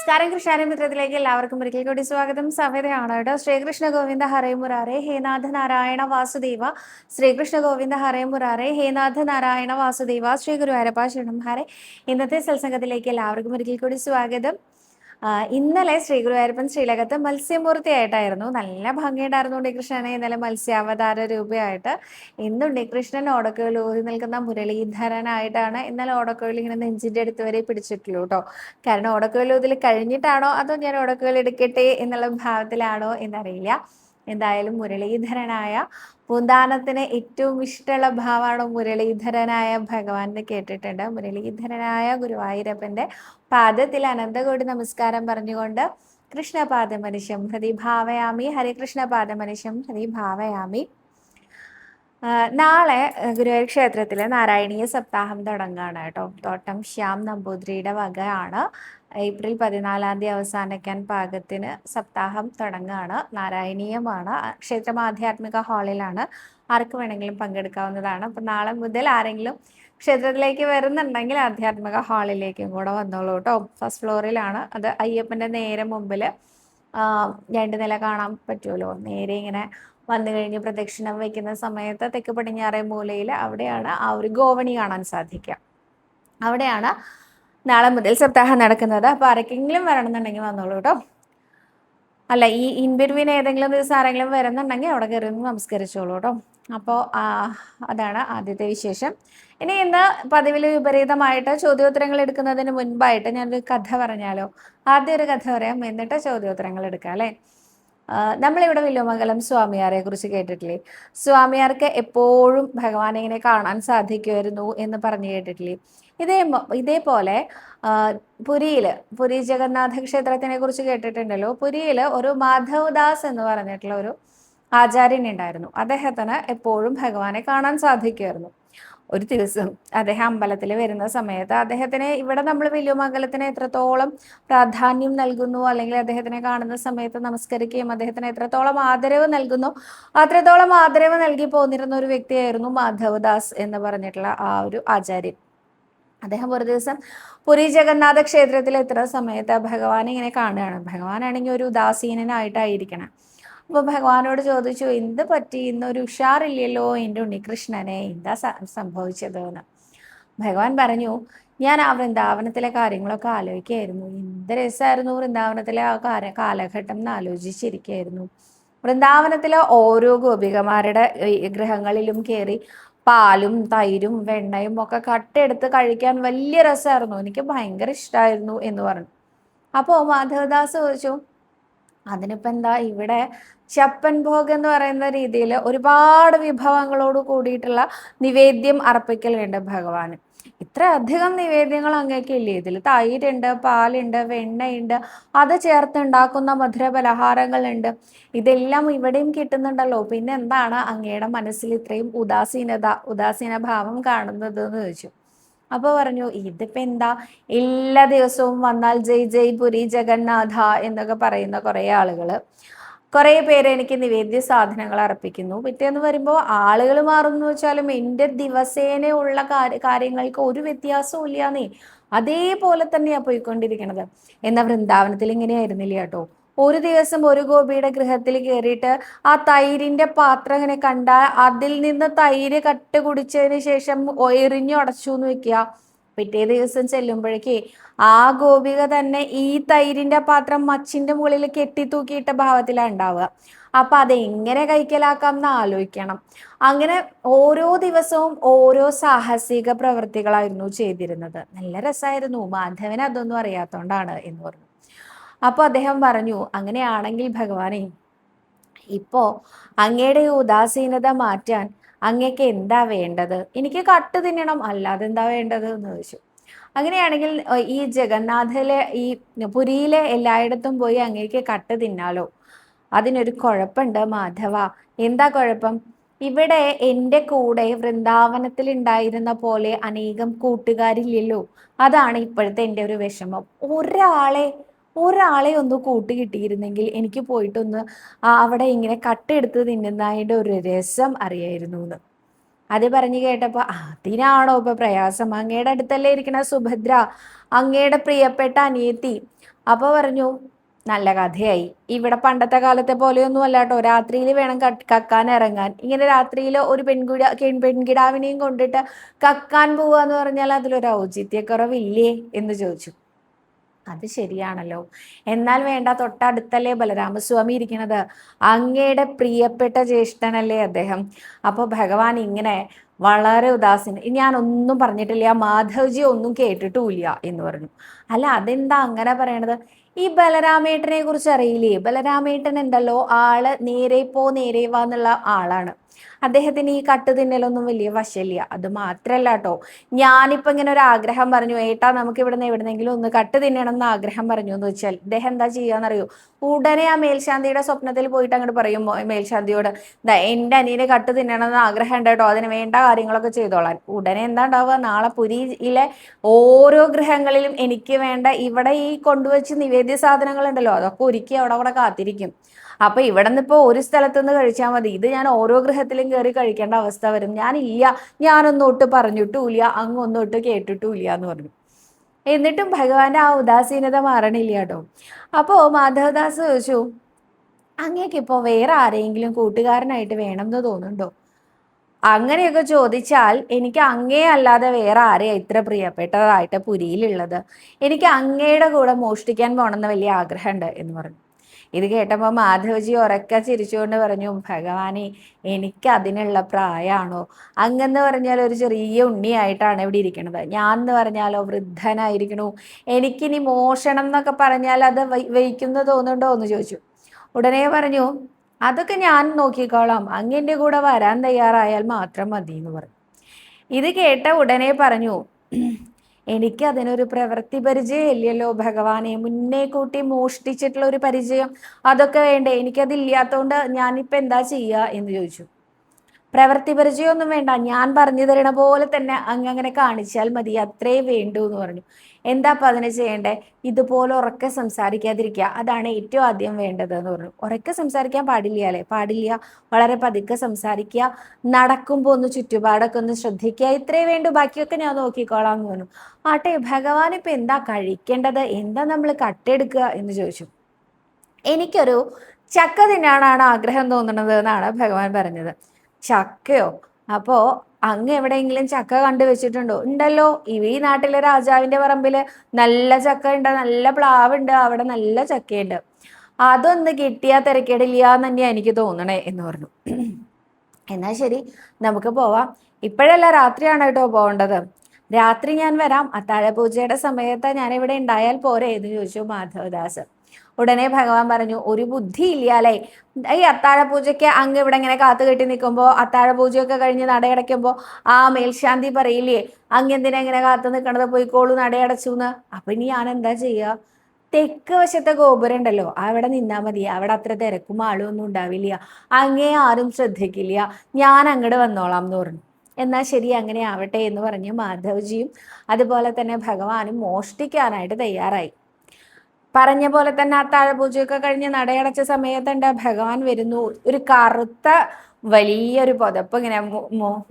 നമസ്കാരം കൃഷ്ണാരമിത്രത്തിലേക്ക് എല്ലാവർക്കും ഒരിക്കൽ കൂടി സ്വാഗതം. സവേതയാണ് കേട്ടോ. ശ്രീകൃഷ്ണ ഗോവിന്ദ ഹരേ മുരാരേ ഹേനാഥ നാരായണ വാസുദേവ. ശ്രീകൃഷ്ണ ഗോവിന്ദ ഹരേ മുരാരേ ഹേനാഥ നാരായണ വാസുദേവ. ശ്രീ ഗുരുവായൂരപ്പ ശരണം ഹരേ. ഇന്നത്തെ സത്സംഗത്തിലേക്ക് എല്ലാവർക്കും ഒരിക്കൽ കൂടി സ്വാഗതം. ഇന്നലെ ശ്രീ ഗുരുവായൂരപ്പൻ ശ്രീലകത്ത് മത്സ്യമൂർത്തിയായിട്ടായിരുന്നു. നല്ല ഭംഗിയുണ്ടായിരുന്നു ഉണ്ണികൃഷ്ണനെ ഇന്നലെ മത്സ്യാവതാര രൂപയായിട്ട്. ഇന്ന് ഉണ്ണികൃഷ്ണൻ ഓടക്കുഴൽ ഊതി നിൽക്കുന്ന മുരളീധരനായിട്ടാണ് ഇന്നലെ ഓടക്കുഴൽ ഇങ്ങനെ നെഞ്ചിന്റെ അടുത്ത് വരെ പിടിച്ചിട്ടുള്ളൂ കേട്ടോ. കാരണം ഓടക്കുഴൽ ഊതൽ കഴിഞ്ഞിട്ടാണോ അതോ ഞാൻ ഓടക്കുഴൽ എടുക്കട്ടെ എന്നുള്ള ഭാവത്തിലാണോ എന്നറിയില്ല. എന്തായാലും മുരളീധരനായ പൂന്താനത്തിന് ഏറ്റവും ഇഷ്ടമുള്ള ഭാവമാണ് മുരളീധരനായ ഭഗവാന്റെ കേട്ടിട്ടുണ്ട്. മുരളീധരനായ ഗുരുവായൂരപ്പന്റെ പാദത്തിൽ അനന്തകോടി നമസ്കാരം പറഞ്ഞുകൊണ്ട് കൃഷ്ണപാദമനിശം ഹൃദി ഭാവയാമി, ഹരികൃഷ്ണ പാദമനിശം ഹൃദി ഭാവയാമി. നാളെ ഗുരുവായൂർ ക്ഷേത്രത്തിലെ നാരായണീയ സപ്താഹം തുടങ്ങുകയാണ് കേട്ടോ. തോട്ടം ശ്യാം നമ്പൂതിരിയുടെ വകയാണ്. ഏപ്രിൽ 14 അവസാനിക്കാൻ പാകത്തിന് സപ്താഹം തുടങ്ങുകയാണ്. നാരായണീയമാണ്. ക്ഷേത്രം ആധ്യാത്മിക ഹാളിലാണ്. ആർക്ക് വേണമെങ്കിലും പങ്കെടുക്കാവുന്നതാണ്. അപ്പം നാളെ മുതൽ ആരെങ്കിലും ക്ഷേത്രത്തിലേക്ക് വരുന്നുണ്ടെങ്കിൽ ആധ്യാത്മിക ഹാളിലേക്കും കൂടെ വന്നോളൂ കേട്ടോ. ഫസ്റ്റ് ഫ്ലോറിലാണ്. അത് അയ്യപ്പൻ്റെ നേരെ മുമ്പിൽ 2 നില കാണാൻ പറ്റുമല്ലോ. നേരെ ഇങ്ങനെ വന്നു കഴിഞ്ഞ് പ്രദക്ഷിണം വയ്ക്കുന്ന സമയത്ത് തെക്ക് പടിഞ്ഞാറേ മൂലയിൽ അവിടെയാണ് ആ ഒരു ഗോവണി കാണാൻ സാധിക്കുക. അവിടെയാണ് നാളെ മുതൽ സപ്താഹം നടക്കുന്നത്. അപ്പോൾ ആരെങ്കിലും വരണമെന്നുണ്ടെങ്കിൽ വന്നോളൂ കേട്ടോ. അല്ല, ഈ ഇൻബിറ്റ്വീൻ ഏതെങ്കിലും ദിവസം ആരെങ്കിലും വരുന്നുണ്ടെങ്കിൽ അവിടെ കയറി നമസ്കരിച്ചോളൂ കേട്ടോ. അപ്പോൾ അതാണ് ആദ്യത്തെ വിശേഷം. ഇനി ഇന്ന് പതിവിൽ വിപരീതമായിട്ട് ചോദ്യോത്തരങ്ങൾ എടുക്കുന്നതിന് മുൻപായിട്ട് ഞാനൊരു കഥ പറഞ്ഞാലോ. ആദ്യം ഒരു കഥ പറയാം, എന്നിട്ട് ചോദ്യോത്തരങ്ങൾ എടുക്കാം അല്ലേ. നമ്മളിവിടെ വില്വമംഗലം സ്വാമിയാരെ കുറിച്ച് കേട്ടിട്ടില്ലേ? സ്വാമിയാർക്ക് എപ്പോഴും ഭഗവാനെ ഇങ്ങനെ കാണാൻ സാധിക്കുമായിരുന്നു എന്ന് പറഞ്ഞു കേട്ടിട്ടില്ലേ? ഇതേപോലെ പുരി ജഗന്നാഥ ക്ഷേത്രത്തിനെ കുറിച്ച് കേട്ടിട്ടുണ്ടല്ലോ. പുരിയിൽ ഒരു മാധവദാസ് എന്ന് പറഞ്ഞിട്ടുള്ള ഒരു ആചാര്യൻ ഉണ്ടായിരുന്നു. അദ്ദേഹത്തിന് എപ്പോഴും ഭഗവാനെ കാണാൻ സാധിക്കുമായിരുന്നു. ഒരു ദിവസം അദ്ദേഹം അമ്പലത്തിൽ വരുന്ന സമയത്ത് അദ്ദേഹത്തിന് ഇവിടെ നമ്മൾ വില്വമംഗലത്തിന് എത്രത്തോളം പ്രാധാന്യം നൽകുന്നു, അല്ലെങ്കിൽ അദ്ദേഹത്തിനെ കാണുന്ന സമയത്ത് നമസ്കരിക്കുകയും അദ്ദേഹത്തിന് എത്രത്തോളം ആദരവ് നൽകുന്നു, അത്രത്തോളം ആദരവ് നൽകി പോന്നിരുന്ന ഒരു വ്യക്തിയായിരുന്നു മാധവദാസ് എന്ന് പറഞ്ഞിട്ടുള്ള ആ ഒരു ആചാര്യൻ. അദ്ദേഹം ഒരു ദിവസം പുരി ജഗന്നാഥ ക്ഷേത്രത്തിൽ എത്തുന്ന സമയത്ത് ഭഗവാനെ ഇങ്ങനെ കാണുകയാണ്. ഭഗവാനാണെങ്കിൽ ഒരു ഉദാസീനനായിട്ടായിരിക്കണം. അപ്പോൾ ഭഗവാനോട് ചോദിച്ചു, എന്ത് പറ്റി, ഇന്നൊരു ഉഷാറില്ലല്ലോ എൻ്റെ ഉണ്ണികൃഷ്ണനെ, എന്താ സംഭവിച്ചത് എന്ന്. ഭഗവാൻ പറഞ്ഞു, ഞാൻ ആ വൃന്ദാവനത്തിലെ കാര്യങ്ങളൊക്കെ ആലോചിക്കുകയായിരുന്നു. എന്ത് രസമായിരുന്നു വൃന്ദാവനത്തിലെ ആ കാലഘട്ടം എന്ന് ആലോചിച്ചിരിക്കുകയായിരുന്നു. വൃന്ദാവനത്തിലെ ഓരോ ഗോപികമാരുടെ ഗൃഹങ്ങളിലും കയറി പാലും തൈരും വെണ്ണയും ഒക്കെ കട്ടെടുത്ത് കഴിക്കാൻ വലിയ രസമായിരുന്നു. എനിക്ക് ഭയങ്കര ഇഷ്ടമായിരുന്നു എന്ന് പറഞ്ഞു. അപ്പോൾ മാധവദാസ് ചോദിച്ചു, അതിനിപ്പോൾ എന്താ, ഇവിടെ ചപ്പൻ ഭോഗ് എന്ന് പറയുന്ന രീതിയിൽ ഒരുപാട് വിഭവങ്ങളോട് കൂടിയിട്ടുള്ള നിവേദ്യം അർപ്പിക്കലുണ്ട് ഭഗവാന്. ഇത്ര അധികം നിവേദ്യങ്ങൾ അങ്ങേക്കില്ലേ? ഇതിൽ തൈരുണ്ട്, പാലുണ്ട്, വെണ്ണയുണ്ട്, അത് ചേർത്തുണ്ടാക്കുന്ന മധുര പലഹാരങ്ങളുണ്ട്. ഇതെല്ലാം ഇവിടെയും കിട്ടുന്നുണ്ടല്ലോ. പിന്നെ എന്താണ് അങ്ങയുടെ മനസ്സിൽ ഇത്രയും ഉദാസീന ഭാവം കാണുന്നത് എന്ന് ചോദിച്ചു. അപ്പോൾ പറഞ്ഞു, ഇതിപ്പോൾ എന്താ, എല്ലാ ദിവസവും വന്നാൽ ജയ് ജയ് പുരി ജഗന്നാഥ എന്നൊക്കെ പറയുന്ന കുറേ ആളുകൾ, കുറേ പേര് എനിക്ക് നിവേദ്യ സാധനങ്ങൾ അർപ്പിക്കുന്നു. പിറ്റേന്ന് വരുമ്പോൾ ആളുകൾ മാറുന്നു വെച്ചാലും എൻ്റെ ദിവസേനയുള്ള കാര്യങ്ങൾക്ക് ഒരു വ്യത്യാസവും ഇല്ലാന്നേ, അതേപോലെ തന്നെയാണ് പോയിക്കൊണ്ടിരിക്കണത്. എന്നാൽ വൃന്ദാവനത്തിൽ ഇങ്ങനെയായിരുന്നില്ല കേട്ടോ. ഒരു ദിവസം ഒരു ഗോപിയുടെ ഗൃഹത്തിൽ കയറിയിട്ട് ആ തൈരിന്റെ പാത്രം ഇങ്ങനെ കണ്ടാൽ അതിൽ നിന്ന് തൈര് കട്ട് കുടിച്ചതിന് ശേഷം എറിഞ്ഞുടച്ചു എന്ന് വെക്കുക. പിറ്റേ ദിവസം ചെല്ലുമ്പോഴേക്കേ ആ ഗോപിക തന്നെ ഈ തൈരിന്റെ പാത്രം മച്ചിന്റെ മുകളിൽ കെട്ടിത്തൂക്കിയിട്ട ഭാവത്തിലാണ് ഉണ്ടാവുക. അപ്പൊ അതെങ്ങനെ കൈക്കലാക്കാം എന്ന് ആലോചിക്കണം. അങ്ങനെ ഓരോ ദിവസവും ഓരോ സാഹസിക പ്രവൃത്തികളായിരുന്നു ചെയ്തിരുന്നത്. നല്ല രസമായിരുന്നു. മാധവൻ അതൊന്നും അറിയാത്തോണ്ടാണ് എന്ന് പറഞ്ഞു. അപ്പോൾ അദ്ദേഹം പറഞ്ഞു, അങ്ങനെയാണെങ്കിൽ ഭഗവാനെ, ഇപ്പോ അങ്ങയുടെ ഉദാസീനത മാറ്റാൻ അങ്ങക്ക് എന്താ വേണ്ടത്? എനിക്ക് കട്ട് തിന്നണം, അല്ലാതെ എന്താ വേണ്ടത് എന്ന് ചോദിച്ചു. അങ്ങനെയാണെങ്കിൽ ഈ ജഗന്നാഥിലെ ഈ പുരിയിലെ എല്ലായിടത്തും പോയി അങ്ങേക്ക് കട്ട് തിന്നാലോ. അതിനൊരു കുഴപ്പമുണ്ട് മാധവ. എന്താ കുഴപ്പം? ഇവിടെ എൻ്റെ കൂടെ വൃന്ദാവനത്തിൽ ഉണ്ടായിരുന്ന പോലെ അനേകം കൂട്ടുകാരില്ലല്ലോ. അതാണ് ഇപ്പോഴത്തെ എൻ്റെ ഒരു വിഷമം. ഒരാളെ ഒന്ന് കൂട്ട് കിട്ടിയിരുന്നെങ്കിൽ എനിക്ക് പോയിട്ടൊന്ന് അവിടെ ഇങ്ങനെ കട്ടെടുത്ത് തിന്നുന്നതിൻ്റെ ഒരു രസം അറിയായിരുന്നു എന്ന്. അത് പറഞ്ഞു കേട്ടപ്പോൾ, അതിനാണോ ഇപ്പൊ പ്രയാസം? അങ്ങയുടെ അടുത്തല്ലേ ഇരിക്കണ സുഭദ്ര, അങ്ങയുടെ പ്രിയപ്പെട്ട അനിയത്തി, അപ്പോൾ പറഞ്ഞു നല്ല കഥയായി. ഇവിടെ പണ്ടത്തെ കാലത്തെ പോലെയൊന്നും അല്ല കേട്ടോ, രാത്രിയിൽ വേണം കക്കാൻ ഇറങ്ങാൻ. ഇങ്ങനെ രാത്രിയിൽ ഒരു പെൺകിടാവിനെയും കൊണ്ടിട്ട് കക്കാൻ പോവുക എന്ന് പറഞ്ഞാൽ അതിലൊരു ഔചിത്യക്കുറവില്ലേ എന്ന് ചോദിച്ചു. അത് ശരിയാണല്ലോ. എന്നാൽ വേണ്ട, തൊട്ടടുത്തല്ലേ ബലരാമസ്വാമി ഇരിക്കുന്നത്, അങ്ങയുടെ പ്രിയപ്പെട്ട ജ്യേഷ്ഠനല്ലേ അദ്ദേഹം. അപ്പോൾ ഭഗവാൻ ഇങ്ങനെ വളരെ ഉദാസീന, ഞാനൊന്നും പറഞ്ഞിട്ടില്ല, മാധവ്ജി ഒന്നും കേട്ടിട്ടുമില്ല എന്ന് പറഞ്ഞു. അല്ല അതെന്താ അങ്ങനെ പറയണത്? ഈ ബലരാമേട്ടനെ കുറിച്ച് അറിയില്ലേ? ബലരാമേട്ടൻ ഉണ്ടല്ലോ, ആള് നേരെ പോ നേരെ വാ എന്നുള്ള ആളാണ്. അദ്ദേഹത്തിന് ഈ കട്ട് തിന്നലൊന്നും വലിയ വശമില്ല. അത് മാത്രല്ല കേട്ടോ, ഞാനിപ്പോ ഇങ്ങനെ ഒരു ആഗ്രഹം പറഞ്ഞു, ഏട്ടാ നമുക്ക് ഇവിടുന്ന് എവിടുന്നെങ്കിലും ഒന്ന് കട്ട് തിന്നണം എന്ന് ആഗ്രഹം പറഞ്ഞു എന്ന് വെച്ചാൽ ഇദ്ദേഹം എന്താ ചെയ്യാന്നറിയോ? ഉടനെ ആ മേൽശാന്തിയുടെ സ്വപ്നത്തിൽ പോയിട്ട് അങ്ങോട്ട് പറയും മേൽശാന്തിയോട്, എന്റെ അനിയനെ കട്ട് തിന്നണം എന്ന് ആഗ്രഹം ഉണ്ട് കേട്ടോ, അതിന് വേണ്ട കാര്യങ്ങളൊക്കെ ചെയ്തോളാൻ. ഉടനെ എന്താ ഉണ്ടാവുക? നാളെ പുരിയിലെ ഓരോ ഗൃഹങ്ങളിലും എനിക്ക് വേണ്ട ഇവിടെ ഈ കൊണ്ടുവച്ച് നിവേദ്യ സാധനങ്ങൾ ഉണ്ടല്ലോ, അതൊക്കെ ഒരുക്കി അവിടെ കാത്തിരിക്കും. അപ്പൊ ഇവിടെ നിന്ന് ഇപ്പോ ഒരു സ്ഥലത്തുനിന്ന് കഴിച്ചാൽ മതി, ഇത് ഞാൻ ഓരോ ഗൃഹത്തിലും കയറി കഴിക്കേണ്ട അവസ്ഥ വരും. ഞാനൊന്നും ഒട്ട് പറഞ്ഞിട്ടുമില്ല, അങ്ങൊന്നും ഒട്ട് കേട്ടിട്ടുമില്ല എന്ന് പറഞ്ഞു. എന്നിട്ടും ഭഗവാന്റെ ആ ഉദാസീനത മാറണില്ല കേട്ടോ. അപ്പോ മാധവദാസ് ചോദിച്ചു, അങ്ങേക്കിപ്പോ വേറെ ആരെങ്കിലും കൂട്ടുകാരനായിട്ട് വേണമെന്ന് തോന്നുന്നുണ്ടോ? അങ്ങനെയൊക്കെ ചോദിച്ചാൽ എനിക്ക് അങ്ങേ അല്ലാതെ വേറെ ആരെയാ ഇത്ര പ്രിയപ്പെട്ടതായിട്ട് പുരിയിലുള്ളത്? എനിക്ക് അങ്ങയുടെ കൂടെ മോഷ്ടിക്കാൻ പോകണമെന്ന് വലിയ ആഗ്രഹമുണ്ട് എന്ന് പറഞ്ഞു. ഇത് കേട്ടപ്പോൾ മാധവജി ഉറക്കെ ചിരിച്ചുകൊണ്ട് പറഞ്ഞു, ഭഗവാനെ എനിക്ക് അതിനുള്ള പ്രായമാണോ? അങ്ങെന്ന് പറഞ്ഞാൽ ഒരു ചെറിയ ഉണ്ണിയായിട്ടാണ് ഇവിടെ ഇരിക്കുന്നത്, ഞാൻ എന്ന് പറഞ്ഞാലോ വൃദ്ധനായിരിക്കണു. എനിക്കിനി മോഷണം എന്നൊക്കെ പറഞ്ഞാൽ അത് വഹിക്കുന്ന തോന്നുന്നുണ്ടോ എന്ന് ചോദിച്ചു. ഉടനെ പറഞ്ഞു, അതൊക്കെ ഞാൻ നോക്കിക്കോളാം, അങ്ങൻ്റെ കൂടെ വരാൻ തയ്യാറായാൽ മാത്രം മതി എന്ന് പറഞ്ഞു. ഇത് കേട്ട ഉടനെ പറഞ്ഞു, എനിക്ക് അതിനൊരു പ്രവൃത്തി പരിചയം ഇല്ലല്ലോ ഭഗവാനെ, മുന്നേ കൂട്ടി മോഷ്ടിച്ചിട്ടുള്ള ഒരു പരിചയം അതൊക്കെ വേണ്ടേ? എനിക്കതില്ലാത്തതുകൊണ്ട് ഞാനിപ്പോൾ എന്താ ചെയ്യുക എന്ന് ചോദിച്ചു. പ്രവൃത്തി പരിചയമൊന്നും വേണ്ട, ഞാൻ പറഞ്ഞു തരണ പോലെ തന്നെ അങ്ങനെ കാണിച്ചാൽ മതി, അത്രേ വേണ്ടൂ എന്ന് പറഞ്ഞു. എന്താ അപ്പം അതിന് ചെയ്യണ്ടേ? ഇതുപോലെ ഉറക്കെ സംസാരിക്കാതിരിക്കുക, അതാണ് ഏറ്റവും ആദ്യം വേണ്ടത് എന്ന് പറഞ്ഞു. ഉറക്കെ സംസാരിക്കാൻ പാടില്ല അല്ലേ? പാടില്ല, വളരെ പതുക്കെ സംസാരിക്കുക, നടക്കുമ്പോൾ ഒന്ന് ചുറ്റുപാടൊക്കെ ഒന്ന് ശ്രദ്ധിക്കുക, ഇത്രേ വേണ്ടു, ബാക്കിയൊക്കെ ഞാൻ നോക്കിക്കോളാം എന്ന് പറഞ്ഞു. ആട്ടെ ഭഗവാൻ ഇപ്പം എന്താ കഴിക്കേണ്ടത്, എന്താ നമ്മൾ കട്ടെടുക്കുക എന്ന് ചോദിച്ചു. എനിക്കൊരു ചക്ക തിന്നാനാണ് ആഗ്രഹം തോന്നുന്നത് എന്നാണ് ഭഗവാൻ പറഞ്ഞത്. ചക്കയോ? അപ്പോ അങ്ങ് എവിടെയെങ്കിലും ചക്ക കണ്ടു വെച്ചിട്ടുണ്ടോ? ഉണ്ടല്ലോ, ഈ നാട്ടിലെ രാജാവിന്റെ പറമ്പില് നല്ല ചക്ക ഉണ്ട്, നല്ല പ്ലാവുണ്ട്, അവിടെ നല്ല ചക്കയുണ്ട്. അതൊന്ന് കിട്ടിയാൽ തിരക്കേടില്ല എന്ന് തന്നെയാ എനിക്ക് തോന്നണേ എന്ന് പറഞ്ഞു. എന്നാൽ ശരി, നമുക്ക് പോവാം. ഇപ്പോഴല്ല, രാത്രിയാണ് കേട്ടോ പോകേണ്ടത്. രാത്രി ഞാൻ വരാം, അത്താഴ പൂജയുടെ സമയത്ത് ഞാൻ ഇവിടെ ഉണ്ടായാൽ പോരെ എന്ന് ചോദിച്ചു മാധവദാസ്. ഉടനെ ഭഗവാൻ പറഞ്ഞു, ഒരു ബുദ്ധി ഇല്ലാലേ, ഈ അത്താഴ പൂജയ്ക്ക് അങ്ങ് ഇവിടെ ഇങ്ങനെ കാത്തു കെട്ടി നിൽക്കുമ്പോൾ, അത്താഴ പൂജയൊക്കെ കഴിഞ്ഞ് നടയടയ്ക്കുമ്പോൾ ആ മേൽശാന്തി പറയില്ലേ, അങ്ങ് എന്തിനാ ഇങ്ങനെ കാത്തു നിൽക്കണത്, പോയിക്കോളൂ നടയടച്ചു എന്ന്. അപ്പൊ ഇനി ഞാൻ എന്താ ചെയ്യുക? തെക്ക് വശത്തെ ഗോപുരം ഉണ്ടല്ലോ, അവിടെ നിന്നാ മതി, അവിടെ അത്ര തിരക്കും ആളും ഒന്നും ഉണ്ടാവില്ല, അങ്ങേ ആരും ശ്രദ്ധിക്കില്ല, ഞാൻ അങ്ങോട്ട് വന്നോളാം എന്ന് പറഞ്ഞു. എന്നാൽ ശരി, അങ്ങനെ ആവട്ടെ എന്ന് പറഞ്ഞ് മാധവ്ജിയും അതുപോലെ തന്നെ ഭഗവാനും മോഷ്ടിക്കാനായിട്ട് തയ്യാറായി. പറഞ്ഞ പോലെ തന്നെ അത്താഴ പൂജയൊക്കെ കഴിഞ്ഞ് നടയടച്ച സമയത്തുണ്ട് ഭഗവാൻ വരുന്നു. ഒരു കറുത്ത വലിയൊരു പുതപ്പ് ഇങ്ങനെ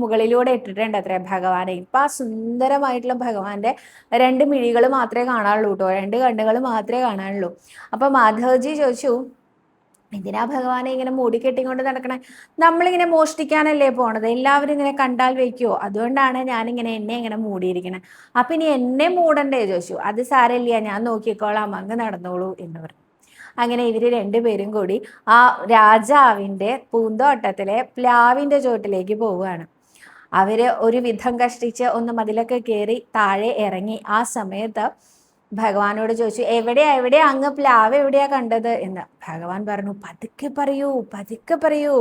മുകളിലൂടെ ഇട്ടിട്ടുണ്ട് അത്രേ ഭഗവാനെ. ഇപ്പൊ ആ സുന്ദരമായിട്ടുള്ള ഭഗവാന്റെ രണ്ട് മിഴികൾ മാത്രമേ കാണാനുള്ളൂ കേട്ടോ, രണ്ട് കണ്ണുകൾ മാത്രമേ കാണാനുള്ളൂ. അപ്പൊ മാധവ്ജി ചോദിച്ചു, എന്തിനാ ഭഗവാനെ ഇങ്ങനെ മൂടിക്കെട്ടിക്കൊണ്ട് നടക്കണേ? നമ്മളിങ്ങനെ മോഷ്ടിക്കാനല്ലേ പോണത്, എല്ലാവരും ഇങ്ങനെ കണ്ടാൽ വെക്കുവോ? അതുകൊണ്ടാണ് ഞാനിങ്ങനെ എന്നെ ഇങ്ങനെ മൂടിയിരിക്കണേ. അപ്പൊ ഇനി എന്നെ മൂടണ്ടേ ചോദിച്ചു. അത് സാരമില്ല, ഞാൻ നോക്കിക്കോളാം, അങ്ങ് നടന്നോളൂ എന്ന് പറഞ്ഞു. അങ്ങനെ ഇവര് രണ്ടുപേരും കൂടി ആ രാജാവിന്റെ പൂന്തോട്ടത്തിലെ പ്ലാവിന്റെ ചോട്ടിലേക്ക് പോവുകയാണ്. അവര് ഒരു വിധം കഷ്ടിച്ച് ഒന്ന് മതിലൊക്കെ കയറി താഴെ ഇറങ്ങി. ആ സമയത്ത് ഭഗവാനോട് ചോദിച്ചു, എവിടെയാ അങ്ങ് പ്ലാവ് എവിടെയാ കണ്ടത് എന്ന്. ഭഗവാൻ പറഞ്ഞു, പതുക്കെ പറയൂ, പതുക്കെ പറയൂ,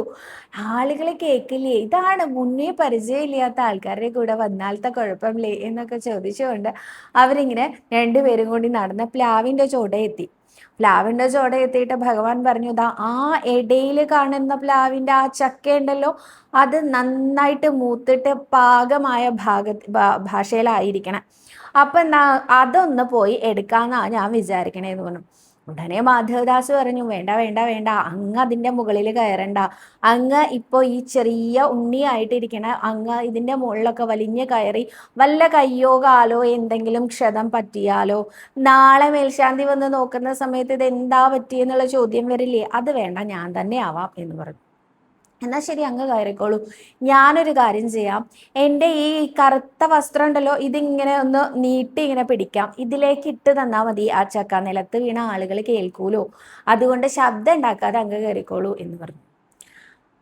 ആളുകളെ കേൾക്കില്ലേ, ഇതാണ് മുന്നേ പരിചയമില്ലാത്ത ആൾക്കാരുടെ കൂടെ വന്നാലത്തെ കുഴപ്പമില്ലേ എന്നൊക്കെ ചോദിച്ചുകൊണ്ട് അവരിങ്ങനെ രണ്ടുപേരും കൂടി നടന്ന് പ്ലാവിന്റെ ചോടയെത്തി. പ്ലാവിന്റെ ചോട എത്തിയിട്ട് ഭഗവാൻ പറഞ്ഞു, ദാ ആ ഇടയിൽ കാണുന്ന പ്ലാവിന്റെ ആ ചക്ക ഉണ്ടല്ലോ, അത് നന്നായിട്ട് മൂത്തിട്ട് പാകമായ ഭാഷയിലായിരിക്കണം. അപ്പൊ എന്താ, അതൊന്ന് പോയി എടുക്കാന്നാ ഞാൻ വിചാരിക്കണേന്ന് പറഞ്ഞു. ഉടനെ മാധവദാസ് പറഞ്ഞു, വേണ്ട വേണ്ട വേണ്ട, അങ്ങ് അതിൻ്റെ മുകളിൽ കയറണ്ട. അങ്ങ് ഇപ്പോൾ ഈ ചെറിയ ഉണ്ണിയായിട്ടിരിക്കണ അങ്ങ് ഇതിൻ്റെ മുകളിലൊക്കെ വലിഞ്ഞ് കയറി വല്ല കയ്യോ കാലോ എന്തെങ്കിലും ക്ഷതം പറ്റിയാലോ, നാളെ മേൽശാന്തി വന്ന് നോക്കുന്ന സമയത്ത് ഇത് എന്താ പറ്റിയെന്നുള്ള ചോദ്യം വരില്ലേ, അത് വേണ്ട, ഞാൻ തന്നെ ആവാം എന്ന് പറഞ്ഞു. എന്നാൽ ശരി, അങ്ങ് കയറിക്കോളൂ. ഞാനൊരു കാര്യം ചെയ്യാം, എൻ്റെ ഈ കറുത്ത വസ്ത്രം ഉണ്ടല്ലോ, ഇതിങ്ങനെ ഒന്ന് നീട്ടി ഇങ്ങനെ പിടിക്കാം, ഇതിലേക്ക് ഇട്ട് തന്നാൽ മതി. ആ ചക്ക നിലത്ത് വീണ ആളുകൾ കേൾക്കൂലോ, അതുകൊണ്ട് ശബ്ദം ഉണ്ടാക്കാതെ അങ്ങ് കയറിക്കോളൂ എന്ന് പറഞ്ഞു.